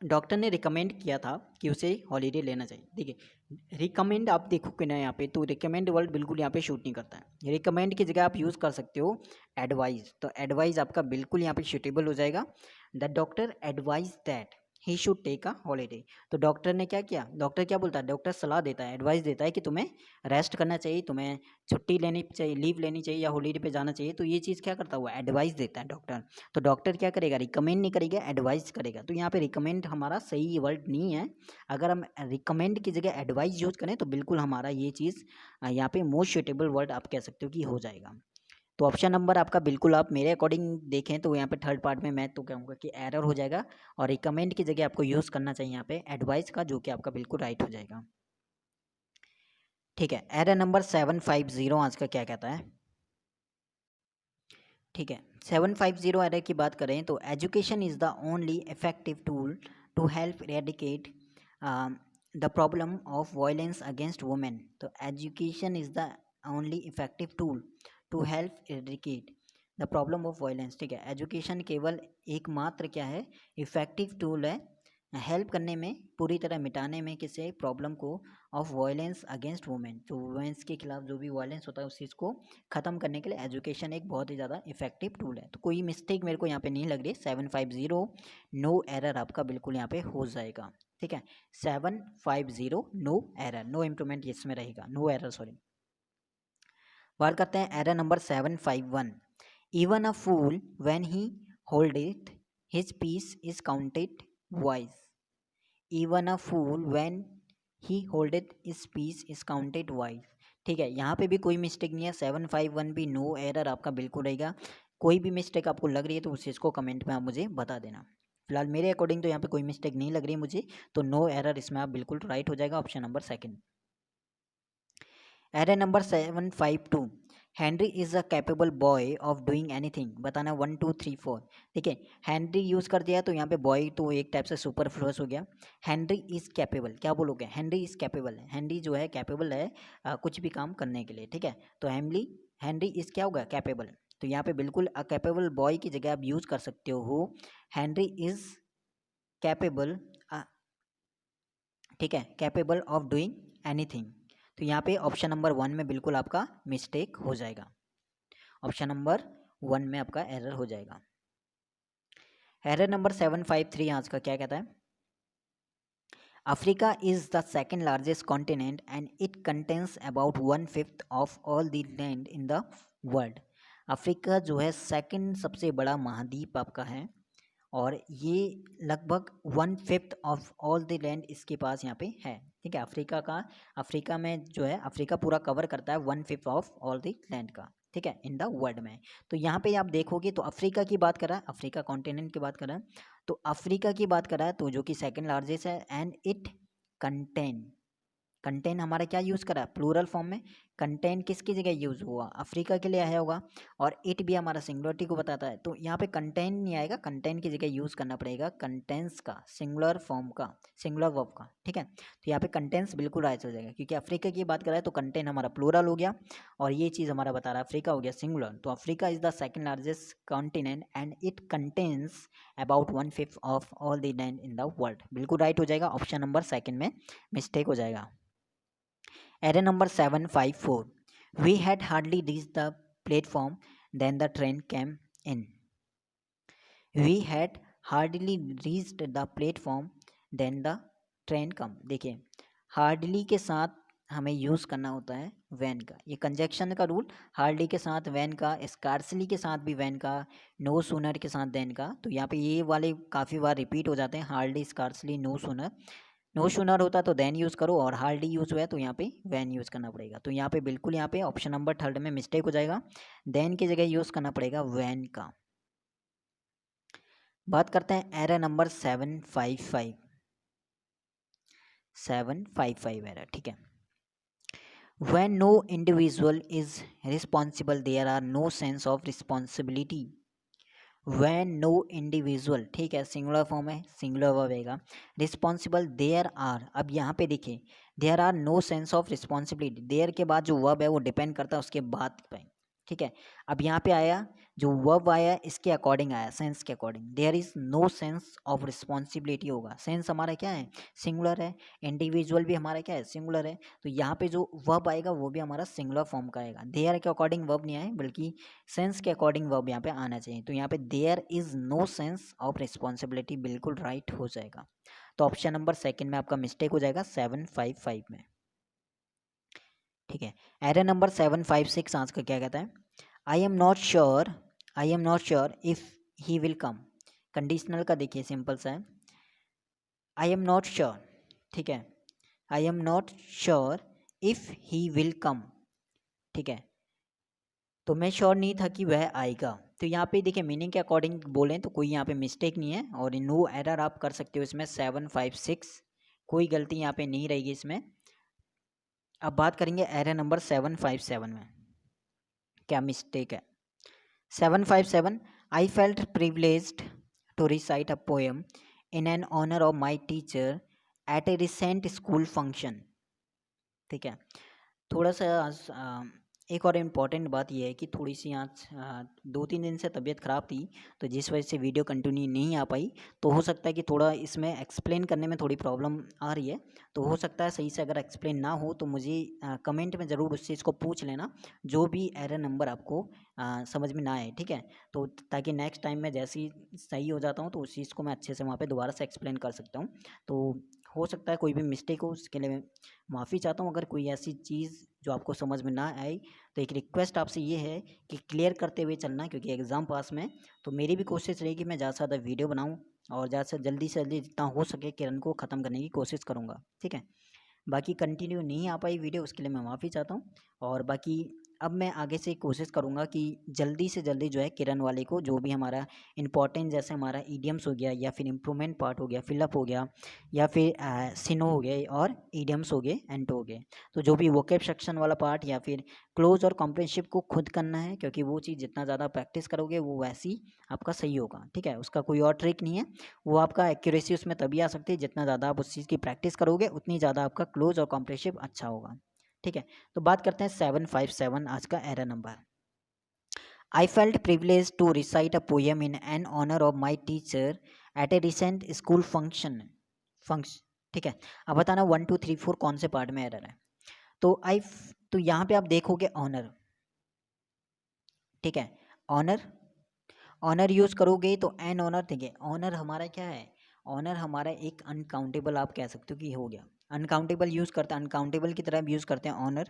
A: डॉक्टर ने रिकमेंड किया था कि उसे हॉलीडे लेना चाहिए। देखिए रिकमेंड आप देखोगे ना यहाँ पे, तो रिकमेंड वर्ड बिल्कुल यहाँ पे शूट नहीं करता है। रिकमेंड की जगह आप यूज़ कर सकते हो एडवाइज, तो एडवाइज आपका बिल्कुल यहाँ पे सूटेबल हो जाएगा। The doctor advise that he should take a holiday. तो डॉक्टर ने क्या किया, डॉक्टर क्या बोलता है, डॉक्टर सलाह देता है, एडवाइस देता है कि तुम्हें रेस्ट करना चाहिए, तुम्हें छुट्टी लेनी चाहिए, लीव लेनी चाहिए या हॉलीडे पे जाना चाहिए। तो ये चीज़ क्या करता हुआ एडवाइस देता है डॉक्टर। तो डॉक्टर क्या करेगा, रिकमेंड नहीं करेगा, एडवाइस करेगा। तो यहाँ पे रिकमेंड हमारा सही वर्ड नहीं है। अगर हम रिकमेंड की जगह एडवाइस यूज करें तो बिल्कुल हमारा ये चीज़ यहाँ पे मोस्ट सूटेबल वर्ड आप कह सकते हो कि हो जाएगा। तो ऑप्शन नंबर आपका बिल्कुल, आप मेरे अकॉर्डिंग देखें तो यहाँ पे थर्ड पार्ट में मैं तो कहूँगा कि एरर हो जाएगा, और रिकमेंड की जगह आपको यूज़ करना चाहिए यहाँ पे एडवाइस का, जो कि आपका बिल्कुल राइट हो जाएगा। ठीक है, एरर नंबर 750 आज का क्या कहता है, ठीक है। 750 एरर की बात करें तो education is the only effective tool to help eradicate the problem of violence against women. तो education is the only effective tool to help eradicate the problem of violence, ठीक है। एजुकेशन केवल एकमात्र क्या है, इफेक्टिव टूल है help करने में, पूरी तरह मिटाने में किसी प्रॉब्लम को ऑफ वायलेंस अगेंस्ट वुमेन, जो वुमेंस के खिलाफ जो भी वायलेंस होता है उस चीज़ को ख़त्म करने के लिए एजुकेशन एक बहुत ही ज़्यादा इफेक्टिव टूल है। तो कोई मिस्टेक मेरे को यहाँ पे नहीं लग रही, 750 नो एरर आपका बिल्कुल यहाँ पे हो जाएगा, ठीक है। 750 नो एरर, नो इम्प्रूवमेंट इसमें रहेगा, नो एरर सॉरी। बात करते हैं error number 751, even a fool when he hold it his peace is counted wise. Even a fool when he holdeth is peace is counted wise, ठीक है। यहाँ पे भी कोई मिस्टेक नहीं है, 751 भी नो एरर आपका बिल्कुल रहेगा। कोई भी मिस्टेक आपको लग रही है तो उस चीज़ को कमेंट में आप मुझे बता देना। फिलहाल मेरे अकॉर्डिंग तो यहाँ पे कोई मिस्टेक नहीं लग रही मुझे, तो नो एरर इसमें आप बिल्कुल राइट हो जाएगा, option number second. Error number 752, Henry is a capable boy of doing anything. बताना 1 2 3 4, ठीक है। हेनरी यूज़ कर दिया तो यहाँ पे बॉय तो एक टाइप से सुपरफ्लुअस हो गया। हेनरी इज़ कैपेबल, क्या बोलोगे, हेनरी इज़ कैपेबल है, हेनरी जो है कैपेबल है कुछ भी काम करने के लिए, ठीक है। तो हेनरी इज़ क्या होगा, कैपेबल। तो यहाँ पे बिल्कुल अ कैपेबल बॉय की जगह आप यूज़ कर सकते हो हेनरी इज़ कैपेबल, ठीक है, कैपेबल ऑफ डूइंग एनीथिंग। तो यहाँ पे ऑप्शन नंबर 1 में बिल्कुल आपका मिस्टेक हो जाएगा, ऑप्शन नंबर 1 में आपका एरर हो जाएगा। एरर नंबर 753 आज का क्या कहता है, Africa is the second largest continent and it contains about 1/5 of all the land in the world. Africa जो है सेकेंड सबसे बड़ा महाद्वीप आपका है, और ये लगभग 1/5 ऑफ ऑल द लैंड इसके पास यहाँ पे है, ठीक है। अफ्रीका में जो है, अफ्रीका पूरा कवर करता है 1/5 ऑफ ऑल द लैंड का, ठीक है, इन द वर्ल्ड में। तो यहाँ पे आप देखोगे तो अफ्रीका की बात कर रहा है, अफ्रीका कॉन्टिनेंट की बात कर रहा है, तो अफ्रीका की बात कर रहा है तो जो कि सेकंड लार्जेस्ट है, एंड इट कंटेन, कंटेन हमारा क्या यूज़ करा, प्लूरल फॉर्म में। कंटेन किसकी जगह यूज़ हुआ, अफ्रीका के लिए आया होगा। और इट भी हमारा सिंगुलरिटी को बताता है, तो यहाँ पे कंटेन नहीं आएगा, कंटेन की जगह यूज़ करना पड़ेगा कंटेंस का, सिंगुलर फॉर्म का, सिंगुलर वर्ब का, ठीक है। तो यहाँ पे कंटेंस बिल्कुल राइट हो जाएगा, क्योंकि अफ्रीका की बात कर रहा है तो कंटेन हमारा प्लूरल हो गया, और ये चीज़ हमारा बता रहा है अफ्रीका हो गया सिंगुलर। तो Africa is the second largest continent and it contains about 1/5 of all the land in the world. बिल्कुल राइट हो जाएगा, ऑप्शन नंबर सेकंड में मिस्टेक हो जाएगा। Error number 754. We had hardly reached the platform, then the train came in. We had hardly reached the platform, then the train come. देखिए hardly के साथ हमें यूज़ करना होता है वैन का, ये कंजक्शन का रूल। हार्डली के साथ वैन का, स्कार्सली के साथ भी वैन का, नो सूनर के साथ देन का। तो यहाँ पे ये वाले काफ़ी बार रिपीट हो जाते हैं, hardly, scarcely, no sooner. No sooner होता तो देन यूज़ करो, और हार्डली यूज़ हुआ है तो यहाँ पे वैन यूज़ करना पड़ेगा। तो यहाँ पे बिल्कुल यहाँ पे ऑप्शन नंबर थर्ड में मिस्टेक हो जाएगा, देन की जगह यूज़ करना पड़ेगा वैन का। बात करते हैं एरर नंबर 755। 755 एरर, ठीक है। When no individual is responsible, there are no sense of responsibility. When no individual, ठीक है, सिंगुलर फॉर्म है, सिंगुलर वर्ब आएगा। रिस्पॉन्सिबल देयर आर, अब यहाँ पे देखिए there are no sense of responsibility, there के बाद जो वर्ब है वो डिपेंड करता है उसके बाद पे, ठीक है। अब यहाँ पे आया जो वर्ब आया इसके अकॉर्डिंग आया, सेंस के according. There is no sense of responsibility होगा, सेंस हमारा क्या है, सिंगुलर है। इंडिविजुअल भी हमारा क्या है, सिंगुलर है। तो यहाँ पे जो वर्ब आएगा वो भी हमारा सिंगुलर फॉर्म का आएगा, देयर के अकॉर्डिंग वर्ब नहीं आए, बल्कि सेंस के अकॉर्डिंग वर्ब यहाँ पे आना चाहिए। तो यहाँ पे there is no sense of responsibility बिल्कुल राइट हो जाएगा। तो ऑप्शन नंबर सेकंड में आपका मिस्टेक हो जाएगा 755 में, ठीक है। एरर नंबर 756 आज का क्या कहता है, I am not sure, I am not sure if he will come. Conditional का देखिए सिंपल सा है, आई एम नॉट श्योर, ठीक है, I am not sure if he will come, ठीक है। तो मैं श्योर नहीं था कि वह आएगा। तो यहाँ पे देखिए मीनिंग के अकॉर्डिंग बोलें तो कोई यहाँ पे मिस्टेक नहीं है, और नो एरर आप कर सकते हो इसमें 756, कोई गलती यहाँ पे नहीं रहेगी इसमें। अब बात करेंगे एरर नंबर 757 में क्या मिस्टेक है। 757, I felt privileged to recite a poem in an honour of my teacher at a recent school function, ठीक है। थोड़ा सा एक और इम्पॉर्टेंट बात यह है कि थोड़ी सी आज 2-3 दिन से तबीयत ख़राब थी, तो जिस वजह से वीडियो कंटिन्यू नहीं आ पाई। तो हो सकता है कि थोड़ा इसमें एक्सप्लेन करने में थोड़ी प्रॉब्लम आ रही है। तो हो सकता है सही से अगर एक्सप्लेन ना हो तो मुझे कमेंट में ज़रूर उस चीज़ को पूछ लेना, जो भी एरर नंबर आपको समझ में ना आए, ठीक है। तो ताकि नेक्स्ट टाइम में जैसे ही सही हो जाता हूँ तो उस चीज़ को मैं अच्छे से वहाँ पर दोबारा से एक्सप्लेन कर सकता हूँ। तो हो सकता है कोई भी मिस्टेक हो, उसके लिए मैं माफ़ी चाहता हूँ। अगर कोई ऐसी चीज़ जो आपको समझ में ना आई तो एक रिक्वेस्ट आपसे ये है कि क्लियर करते हुए चलना, क्योंकि एग्ज़ाम पास में। तो मेरी भी कोशिश रहेगी मैं ज़्यादा से ज़्यादा वीडियो बनाऊँ, और ज़्यादा से जल्दी जितना हो सके किरण को ख़त्म करने की कोशिश करूँगा, ठीक है। बाकी कंटिन्यू नहीं आ पाई वीडियो, उसके लिए मैं माफ़ी चाहता हूँ। और बाकी अब मैं आगे से कोशिश करूँगा कि जल्दी से जल्दी जो है किरण वाले को जो भी हमारा इंपॉर्टेंट, जैसे हमारा ईडियम्स हो गया, या फिर इम्प्रूवमेंट पार्ट हो गया, फिलअप हो गया, या फिर सिनो हो गए, और ईडियम्स हो गए, एंटो हो गए, तो जो भी वोकेब सेक्शन वाला पार्ट या फिर क्लोज और कॉम्प्रिहेंसिव को खुद करना है, क्योंकि वो चीज़ जितना ज़्यादा प्रैक्टिस करोगे वो वैसी आपका सही होगा, ठीक है। उसका कोई और ट्रिक नहीं है, वो आपका एक्यूरेसी उसमें तभी आ सकती है जितना ज़्यादा आप उस चीज़ की प्रैक्टिस करोगे उतनी ज़्यादा आपका क्लोज और कॉम्प्रिहेंसिव अच्छा होगा, ठीक है। तो बात करते हैं 757 आज का error number. I felt privilege to recite a poem in an honour of my teacher at a recent school function, ठीक है। अब बताना 1 2 3 4 कौन से पार्ट में एरर है। तो तो यहाँ पे आप देखोगे ऑनर, ठीक है, ऑनर, ऑनर यूज़ करोगे तो एन ऑनर, देखिए ऑनर हमारा क्या है, ऑनर हमारा एक अनकाउंटेबल आप कह सकते हो कि हो गया, अनकाउंटेबल यूज़ करते हैं, अनकाउंटेबल की तरह यूज़ करते हैं ऑनर।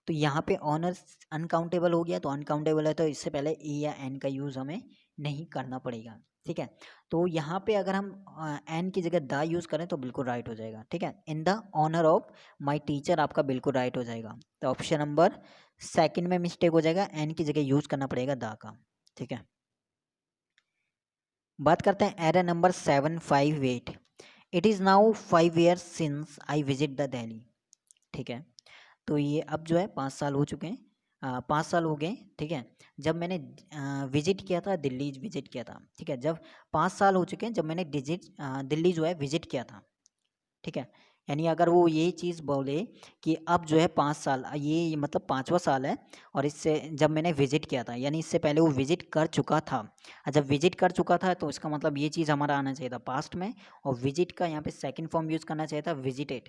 A: तो यहाँ पे ऑनर अनकाउंटेबल हो गया, तो अनकाउंटेबल है तो इससे पहले ए या एन का यूज़ हमें नहीं करना पड़ेगा, ठीक है। तो यहाँ पे अगर हम एन की जगह द यूज़ करें तो बिल्कुल राइट हो जाएगा, ठीक है। In the honour of my teacher आपका बिल्कुल राइट हो जाएगा। तो ऑप्शन नंबर सेकंड में मिस्टेक हो जाएगा, एन की जगह यूज़ करना पड़ेगा द का, ठीक है। बात करते हैं error number 758। It is now 5 years since I visit the Delhi, ठीक है। तो ये अब जो है 5 साल हो चुके हैं, 5 साल हो गए, ठीक है। जब मैंने विजिट किया था, दिल्ली विजिट किया था, ठीक है। जब 5 साल हो चुके हैं जब मैंने दिल्ली जो है विजिट किया था, ठीक है। यानी अगर वो ये चीज़ बोले कि अब जो है 5 साल, ये मतलब 5वां साल है, और इससे जब मैंने विजिट किया था यानी इससे पहले वो विजिट कर चुका था। जब विजिट कर चुका था तो इसका मतलब ये चीज़ हमारा आना चाहिए था पास्ट में, और विजिट का यहाँ पे सेकंड फॉर्म यूज़ करना चाहिए था विजिटेड।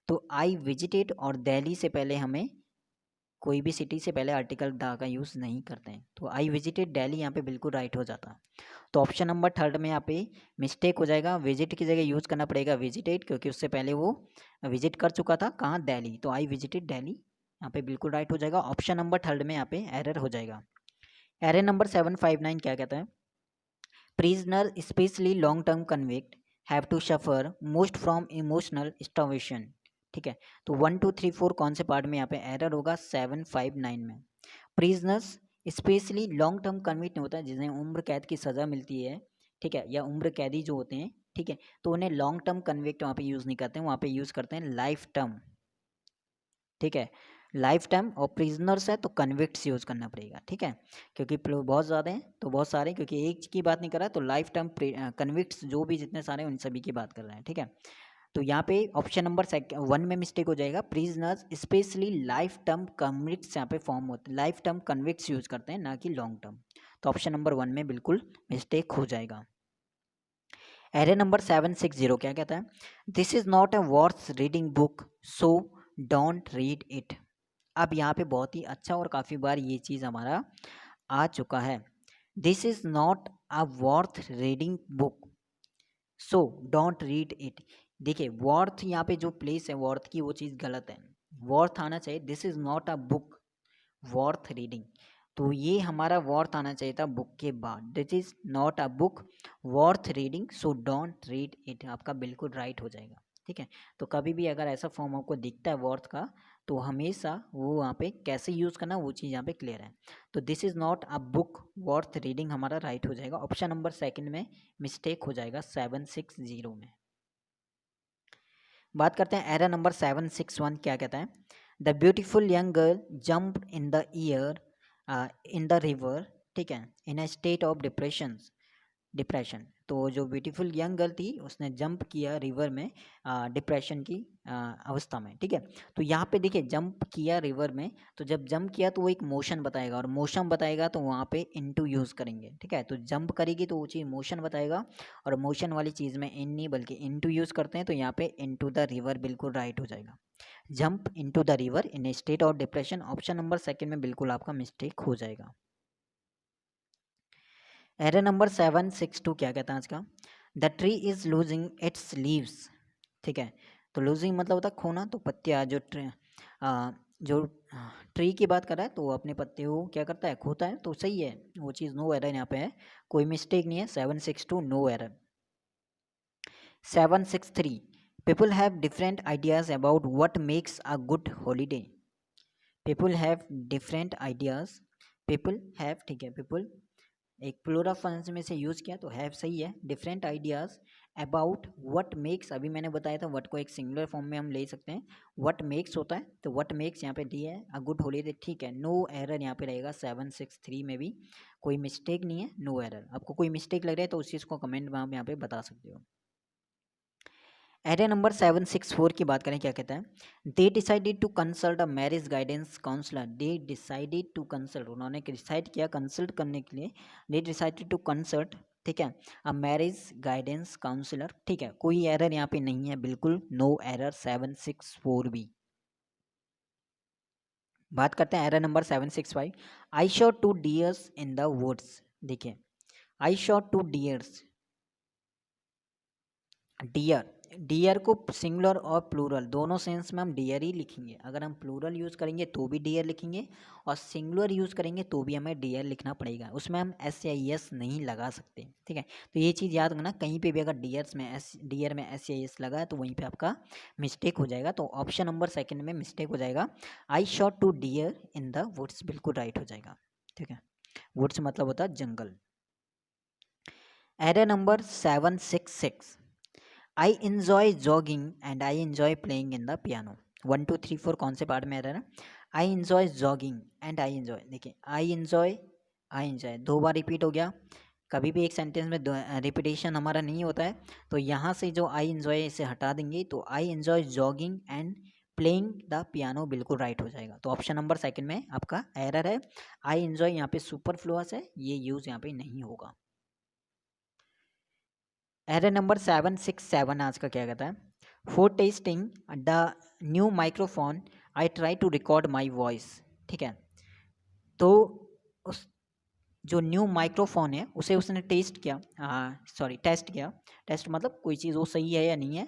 A: तो आई विजिटेड, और दिल्ली से पहले हमें कोई भी सिटी से पहले आर्टिकल द का यूज़ नहीं करते हैं, तो आई विजिटेड दिल्ली यहाँ पे बिल्कुल राइट हो जाता। तो ऑप्शन नंबर थर्ड में यहाँ पे मिस्टेक हो जाएगा, विजिट की जगह यूज़ करना पड़ेगा विजिटेड, क्योंकि उससे पहले वो विजिट कर चुका था कहाँ, दिल्ली। तो आई विजिटेड दिल्ली यहाँ पे बिल्कुल राइट हो जाएगा। ऑप्शन नंबर थर्ड में यहाँ पे एरर हो जाएगा। एरर नंबर 759 क्या कहता है? Prisoner specially long term convict have to suffer most from emotional starvation, ठीक है। तो 1 2 3 4 कौन से पार्ट में यहाँ पे एरर होगा? 759 में। Prisoners specially long term convict होता है जिन्हें उम्र कैद की सज़ा मिलती है, ठीक है, या उम्र कैदी जो होते हैं, ठीक है, तो उन्हें लॉन्ग टर्म कन्विक्ट वहाँ पे यूज़ नहीं करते हैं, वहाँ पे यूज़ करते हैं लाइफ टर्म, ठीक है। लाइफ टाइम, और प्रिजनर्स है तो कन्विक्ट्स यूज़ करना पड़ेगा, ठीक है, क्योंकि बहुत ज़्यादा हैं तो बहुत सारे, क्योंकि एक की बात नहीं कर रहा है, तो लाइफ टाइम कन्विक्ट्स जो भी जितने सारे हैं उन सभी की बात कर रहे हैं, ठीक है। तो यहाँ पे ऑप्शन नंबर 1 में मिस्टेक हो जाएगा। Prisoners specially life term convicts यहाँ पे फॉर्म होते हैं, लाइफ टर्म कन्विक्ट्स यूज़ करते हैं, ना कि लॉन्ग टर्म। तो ऑप्शन नंबर 1 में बिल्कुल मिस्टेक हो जाएगा। एरे नंबर 760 क्या कहता है? This is not a worth reading book, so don't read it. अब यहाँ पे बहुत ही अच्छा, और काफ़ी बार ये चीज़ हमारा आ चुका है। This is not a worth reading book, so don't read it. देखिए वर्थ यहाँ पे जो प्लेस है वर्थ की, वो चीज़ गलत है। वर्थ आना चाहिए this is not a book worth reading, तो ये हमारा वर्थ आना चाहिए था बुक के बाद। This is not a book worth reading, so don't read it, आपका बिल्कुल राइट हो जाएगा, ठीक है। तो कभी भी अगर ऐसा फॉर्म आपको दिखता है वर्थ का, तो हमेशा वो वहाँ पे कैसे यूज़ करना वो चीज़ यहाँ पे क्लियर है। तो this is not a book worth reading हमारा राइट हो जाएगा। ऑप्शन नंबर 2 में मिस्टेक हो जाएगा 760 में। बात करते हैं एरर नंबर 761 क्या कहता है? The beautiful young girl jump in the year in the river, ठीक है, इन अ स्टेट ऑफ डिप्रेशन। तो जो ब्यूटीफुल यंग गर्ल थी उसने जंप किया रिवर में डिप्रेशन की अवस्था में, ठीक है। तो यहाँ पे देखिए जंप किया रिवर में, तो जब जंप किया तो वो एक मोशन बताएगा, और मोशन बताएगा तो वहाँ पे इनटू यूज़ करेंगे, ठीक है। तो जंप करेगी तो वो चीज़ मोशन बताएगा, और मोशन वाली चीज़ में इन नहीं बल्कि इनटू यूज़ करते हैं, तो यहाँ पे इनटू द रिवर बिल्कुल राइट हो जाएगा। Jump into the river in A state of depression, option number 2 में बिल्कुल आपका मिस्टेक हो जाएगा। एरर नंबर 762 क्या कहता है आज का? The tree is losing its leaves, ठीक है। तो लूजिंग मतलब होता है खोना, तो पत्तियाँ जो ट्री की बात कर रहा है तो वो अपने पत्ते को क्या करता है, खोता है, तो सही है वो चीज़, नो एरर यहाँ पे है, कोई मिस्टेक नहीं है। 762 no error. 763 people have different ideas about what makes a good holiday. People have different ideas, people have, ठीक है, पीपल एक प्लूरल फॉर्म्स में से यूज़ किया तो हैव सही है। Different ideas about what makes, अभी मैंने बताया था व्हाट को एक सिंगुलर फॉर्म में हम ले सकते हैं, व्हाट मेक्स होता है, तो व्हाट मेक्स यहाँ पे दी है अ गुड हॉलीडे, ठीक है। नो एरर यहाँ पे रहेगा 763 में भी कोई मिस्टेक नहीं है, नो एरर। आपको कोई मिस्टेक लग रहा है तो उस चीज़ को कमेंट में आप यहाँ पे बता सकते हो। एरे नंबर 764 की बात करें क्या कहता है? They decided to consult a marriage guidance counsellor. They decided to consult, उन्होंने डिसाइड किया कंसल्ट करने के लिए। दे डिसाइडेड टू कंसल्ट, ठीक है, अ मैरिज गाइडेंस काउंसलर, ठीक है। कोई एरर यहाँ पे नहीं है, बिल्कुल नो एरर 764 भी। बात करते हैं error number 765। I saw two deers in the woods. देखिए I saw two deers, deer, deer को सिंगुलर और प्लूरल दोनों सेंस में हम डियर ही लिखेंगे। अगर हम प्लूरल यूज़ करेंगे तो भी डियर लिखेंगे, और सिंगुलर यूज़ करेंगे तो भी हमें डियर लिखना पड़ेगा, उसमें हम एस या एस नहीं लगा सकते, ठीक है। तो ये चीज़ याद रखना, कहीं पे भी अगर डियर में एस या एस लगा है तो वहीं पे आपका मिस्टेक हो जाएगा। तो ऑप्शन नंबर 2 में मिस्टेक हो जाएगा। I shot two deer in the woods बिल्कुल राइट हो जाएगा, ठीक है। वुड्स मतलब होता है जंगल। Error number 766 I enjoy jogging and I enjoy playing in the piano. 1 2 3 4 कौन से पार्ट में एरर है? आई enjoy jogging and I enjoy, देखिए आई इन्जॉय 2 बार रिपीट हो गया। कभी भी एक सेंटेंस में रिपीटेशन हमारा नहीं होता है, तो यहाँ से जो आई इन्जॉय इसे हटा देंगे तो आई enjoy jogging and playing the piano बिल्कुल राइट हो जाएगा। तो ऑप्शन नंबर सेकंड में आपका एरर है, आई इन्जॉय यहाँ पे सुपरफ्लुअस है, ये यूज यहाँ पे नहीं होगा। एरर नंबर 767 आज का क्या कहता है? For testing the new microphone I try to record my voice. ठीक है, तो उस जो न्यू माइक्रोफोन है उसे उसने टेस्ट किया, टेस्ट किया। टेस्ट मतलब कोई चीज़ वो सही है या नहीं है,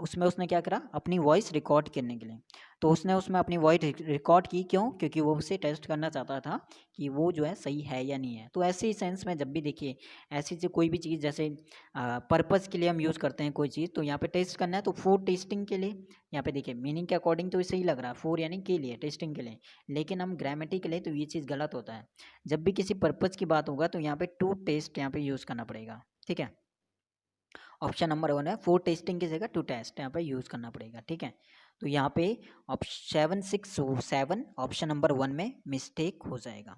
A: उसमें उसने क्या करा, अपनी वॉइस रिकॉर्ड करने के लिए। तो उसने उसमें अपनी वॉइस रिकॉर्ड की, क्यों? क्योंकि वो उसे टेस्ट करना चाहता था कि वो जो है सही है या नहीं है। तो ऐसे ही सेंस में जब भी देखिए ऐसी जो कोई भी चीज़ जैसे पर्पज़ के लिए हम यूज़ करते हैं कोई चीज़, तो यहाँ पे टेस्ट करना है तो फॉर टेस्टिंग के लिए, यहाँ पे देखिए मीनिंग के अकॉर्डिंग तो सही लग रहा है, फॉर यानी के लिए, टेस्टिंग के लिए, लेकिन हम ग्रामेटिकली तो ये चीज़ गलत होता है। जब भी किसी पर्पज़ की बात होगा तो यहाँ पे टू टेस्ट यहाँ पे यूज़ करना पड़ेगा। ठीक है, ऑप्शन नंबर 1 है, फॉर टेस्टिंग की जगह टू टेस्ट यहाँ पे यूज़ करना पड़ेगा। ठीक है, तो यहाँ पे ऑप्शन 767 ऑप्शन नंबर 1 में मिस्टेक हो जाएगा।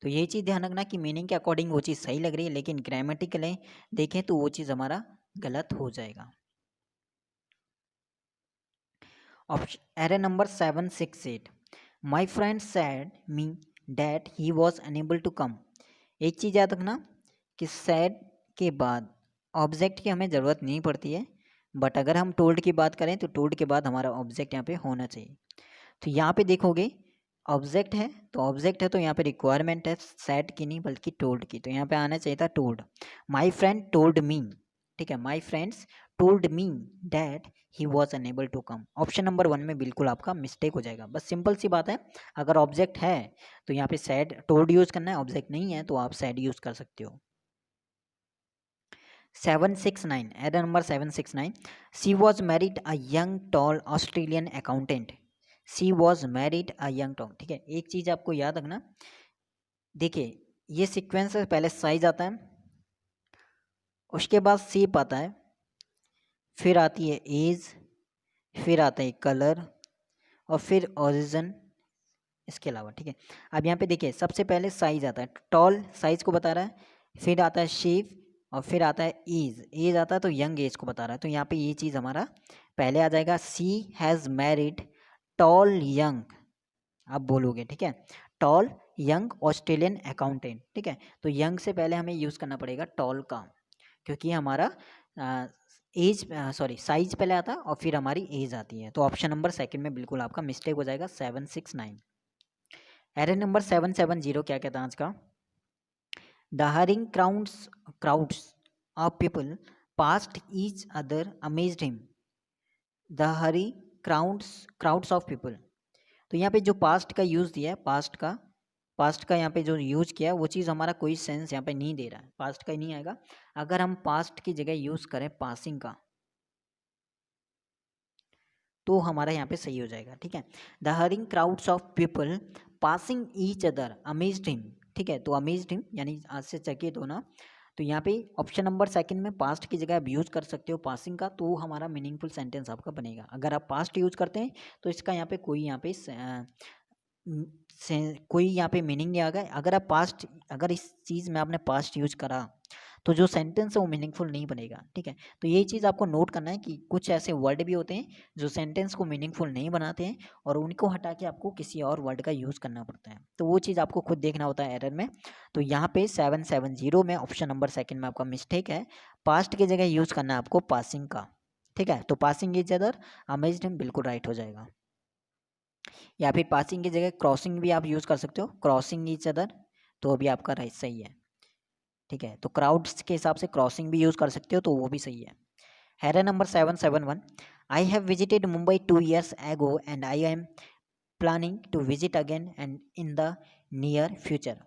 A: तो ये चीज़ ध्यान रखना कि मीनिंग के अकॉर्डिंग वो चीज़ सही लग रही है, लेकिन ग्रामेटिकली देखें तो वो चीज़ हमारा गलत हो जाएगा। Option error number 768, my friend said me that he was unable to come. एक चीज़ याद रखना कि सैड के बाद ऑब्जेक्ट की हमें ज़रूरत नहीं पड़ती है, बट अगर हम टोल्ड की बात करें तो टोल्ड के बाद हमारा ऑब्जेक्ट यहाँ पे होना चाहिए। तो यहाँ पे देखोगे ऑब्जेक्ट है, तो ऑब्जेक्ट है तो यहाँ पे रिक्वायरमेंट है सैड की नहीं बल्कि टोल्ड की, तो यहाँ पे आना चाहिए था told. My friend told me, ठीक है, my friends told me that he was unable to come. Option number 1 में बिल्कुल आपका मिस्टेक हो जाएगा। बस सिंपल सी बात है, अगर ऑब्जेक्ट है तो यहाँ पे सैड टोल्ड यूज़ करना है, ऑब्जेक्ट नहीं है तो आप सैड यूज़ कर सकते हो। 769 error number 769, she was married a young tall Australian accountant. She was married a young tall, ठीक है, एक चीज़ आपको याद रखना, देखिए ये सीक्वेंस है, पहले साइज आता है, उसके बाद शेप आता है, फिर आती है एज, फिर आता है कलर, और फिर ओरिजिन इसके अलावा। ठीक है, अब यहाँ पे देखिए सबसे पहले साइज आता है, टॉल साइज को बता रहा है, फिर आता है शेप, और फिर आता है एज, एज आता है तो यंग एज को बता रहा है। तो यहाँ पे ये चीज़ हमारा पहले आ जाएगा, सी हैज़ मैरिड टॉल यंग, आप बोलोगे, ठीक है, टॉल यंग ऑस्ट्रेलियन अकाउंटेंट। ठीक है, तो यंग से पहले हमें यूज़ करना पड़ेगा टॉल का, क्योंकि हमारा एज सॉरी साइज पहले आता है और फिर हमारी एज आती है। तो ऑप्शन नंबर सेकंड में बिल्कुल आपका मिस्टेक हो जाएगा 769। एरर नंबर 770 क्या कहता है आज का? The hurrying crowds of people past each other amazed him. The Hari crowds of people, तो यहाँ पे जो पास्ट का यूज़ दिया है, पास्ट का यहाँ पे जो यूज़ किया है वो चीज़ हमारा कोई सेंस यहाँ पे नहीं दे रहा है, पास्ट का ही नहीं आएगा। अगर हम पास्ट की जगह यूज़ करें पासिंग का तो हमारा यहाँ पे सही हो जाएगा। ठीक है, the hurrying crowds of people passing each other amazed him. ठीक है, तो अमेज्ड हिम यानी आश्चर्यचकित होना। तो यहाँ पे ऑप्शन नंबर सेकंड में पास्ट की जगह आप यूज़ कर सकते हो पासिंग का, तो हमारा मीनिंगफुल सेंटेंस आपका बनेगा। अगर आप पास्ट यूज़ करते हैं तो इसका यहाँ पे कोई यहाँ पे कोई यहाँ पे मीनिंग नहीं आ गया। अगर इस चीज़ में आपने पास्ट यूज करा तो जो सेंटेंस है वो मीनिंगफुल नहीं बनेगा। ठीक है, तो यही चीज़ आपको नोट करना है कि कुछ ऐसे वर्ड भी होते हैं जो सेंटेंस को मीनिंगफुल नहीं बनाते हैं और उनको हटा के आपको किसी और वर्ड का यूज़ करना पड़ता है, तो वो चीज़ आपको खुद देखना होता है एरर में। तो यहाँ पे 770 में ऑप्शन नंबर सेकंड में आपका मिस्टेक है, पास्ट की जगह यूज़ करना है आपको पासिंग का। ठीक है, तो passing is other amazed him बिल्कुल राइट हो जाएगा, या फिर पासिंग की जगह क्रॉसिंग भी आप यूज़ कर सकते हो, क्रॉसिंग ईच अदर, तो अभी आपका राइट सही है। ठीक है, तो क्राउड्स के हिसाब से क्रॉसिंग भी यूज़ कर सकते हो, तो वो भी सही है। Error number 771, I have visited Mumbai 2 years ago and I am planning to visit again and in the near future.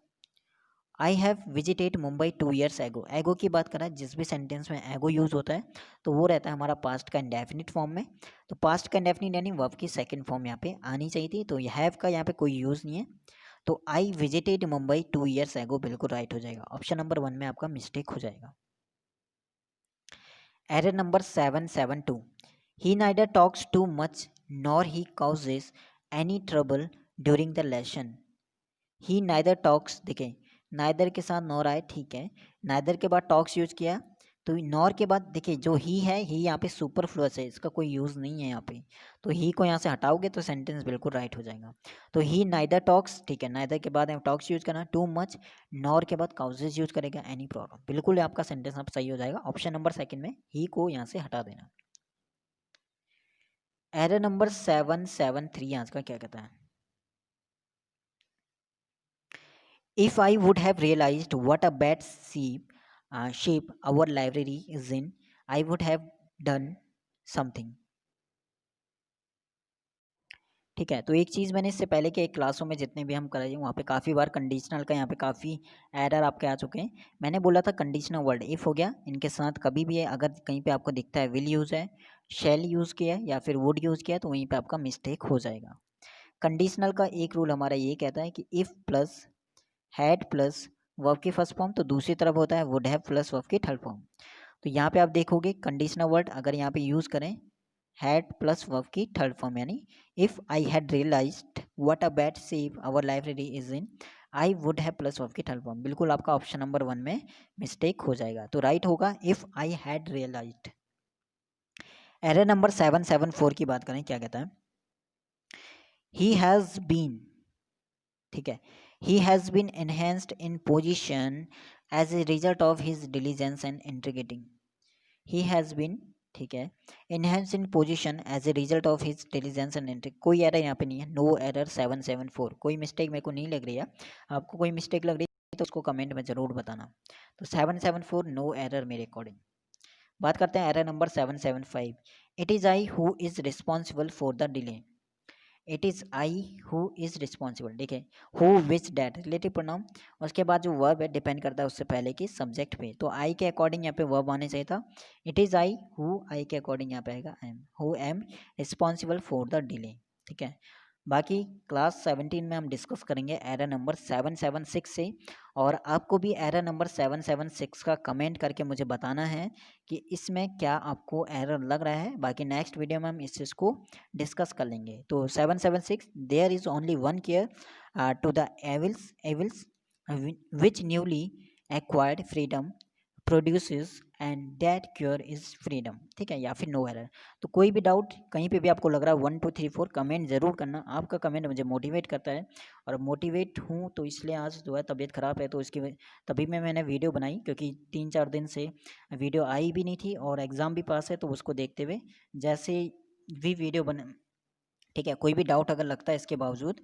A: I have visited Mumbai 2 years ago, एगो की बात करें जिस भी सेंटेंस में एगो यूज़ होता है तो वो रहता है हमारा पास्ट का इंडेफिनिट फॉर्म में। तो पास्ट का इंडेफिनिट यानी वर्ब की सेकंड फॉर्म यहाँ पे आनी चाहिए थी, तो हैव का यहाँ पे कोई यूज़ नहीं है, तो I visited Mumbai 2 years ago बिल्कुल राइट हो जाएगा। ऑप्शन नंबर 1 में आपका मिस्टेक हो जाएगा। Error number 772, he neither talks too much nor he causes any trouble during the lesson. He neither talks, देखिए नाइदर के साथ नॉर आए, ठीक है, नाइदर के बाद टॉक्स यूज किया, तो नॉर के बाद देखिए जो ही है, ही यहाँ पे सुपरफ्लुअस है, इसका कोई यूज़ नहीं है यहाँ पे, तो ही को यहाँ से हटाओगे तो सेंटेंस बिल्कुल राइट हो जाएगा। तो ही नाइदर टॉक्स, ठीक है, नाइदर के बाद टॉक्स यूज करना, टू मच, नॉर के बाद काउजेज यूज करेगा, एनी प्रॉब्लम, बिल्कुल आपका सेंटेंस अब सही हो जाएगा। ऑप्शन नंबर सेकंड में ही को यहाँ से हटा देना। एरर नंबर 773 आज का क्या कहता है? If I would have realized what a bad shape our library is in, I would have done something. ठीक है, तो एक चीज़ मैंने इससे पहले के एक क्लासों में जितने भी हम कराए वहाँ पे काफ़ी बार कंडीशनल का यहाँ पे काफ़ी एरर आपके आ चुके हैं। मैंने बोला था कंडीशनल वर्ड इफ़ हो गया, इनके साथ कभी भी है अगर कहीं पे आपको दिखता है विल यूज़ है, शैल यूज़ किया है या फिर वुड यूज़ किया है, तो वहीं पे आपका मिस्टेक हो जाएगा। कंडीशनल का एक रूल हमारा ये कहता है कि if plus had plus verb की फर्स्ट फॉर्म, तो दूसरी तरफ होता है वुड हैव प्लस वर्ब की थर्ड फॉर्म। तो यहाँ पे आप देखोगे कंडीशनल वर्ड अगर यहाँ पे यूज़ करें हैड प्लस वर्ब की थर्ड फॉर्म, यानी if I had realised what a bad shape our library is in, I would have plus verb की थर्ड फॉर्म, बिल्कुल आपका ऑप्शन नंबर 1 में मिस्टेक हो जाएगा, तो राइट होगा if I had realised. Error number 774 की बात करें, क्या कहता है? ही हैज़ बीन, ठीक है, he has been enhanced in position as a result of his diligence and integrity. He has been, ठीक है, enhanced in position as a result of his diligence and integrity. कोई error यहाँ पे नहीं है, no error 774, कोई mistake मेरे को नहीं लग रही है। आपको कोई मिस्टेक लग रही है तो उसको कमेंट में ज़रूर बताना। तो 774 नो एरर मेरे अकॉर्डिंग। बात करते हैं error number 775, it is I who is responsible for the delay. It is I who is responsible, देखिए who which that relative pronoun, उसके बाद जो वर्ब है डिपेंड करता है उससे पहले की सब्जेक्ट पे, तो आई के अकॉर्डिंग यहाँ पे वर्ब आने चाहिए था। It is I who, I के अकॉर्डिंग यहाँ पे आएगा am, who am responsible for the delay, ठीक है। बाकी क्लास 17 में हम डिस्कस करेंगे एरर नंबर 776 से, और आपको भी एरर नंबर 776 का कमेंट करके मुझे बताना है कि इसमें क्या आपको एरर लग रहा है। बाकी नेक्स्ट वीडियो में हम इस चीज़ को डिस्कस कर लेंगे। तो 776, there is only one care to the evils which newly acquired freedom produces and that cure is freedom, ठीक है, या फिर नो एरर। तो कोई भी डाउट कहीं पे भी आपको लग रहा है 1 2 3 4 कमेंट ज़रूर करना, आपका कमेंट मुझे मोटिवेट करता है, और मोटिवेट हूँ तो इसलिए आज जो है तबीयत ख़राब है तो इसकी तभी मैंने वीडियो बनाई, क्योंकि 3 4 दिन से वीडियो आई भी नहीं थी और एग्ज़ाम भी पास है, तो उसको देखते हुए जैसे भी वीडियो बन, ठीक है, कोई भी डाउट अगर लगता है इसके बावजूद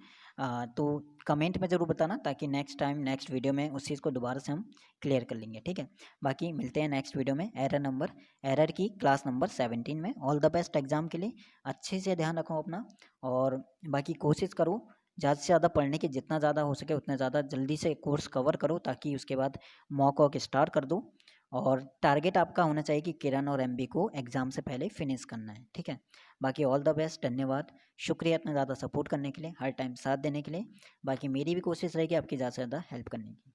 A: तो कमेंट में ज़रूर बताना, ताकि नेक्स्ट टाइम नेक्स्ट वीडियो में उस चीज़ को दोबारा से हम क्लियर कर लेंगे, ठीक है। बाकी मिलते हैं नेक्स्ट वीडियो में एरर की क्लास नंबर 17 में। ऑल द बेस्ट एग्ज़ाम के लिए, अच्छे से ध्यान रखो अपना, और बाकी कोशिश करो ज़्यादा से ज़्यादा पढ़ने की, जितना ज़्यादा हो सके उतना ज़्यादा जल्दी से कोर्स कवर करो, ताकि उसके बाद मॉक वॉक स्टार्ट कर दो, और टारगेट आपका होना चाहिए कि किरण और एमबी को एग्ज़ाम से पहले फिनिश करना है, ठीक है। बाकी ऑल द बेस्ट, धन्यवाद, शुक्रिया इतना ज़्यादा सपोर्ट करने के लिए, हर टाइम साथ देने के लिए। बाकी मेरी भी कोशिश रहेगी आपकी ज़्यादा से ज़्यादा हेल्प करने की।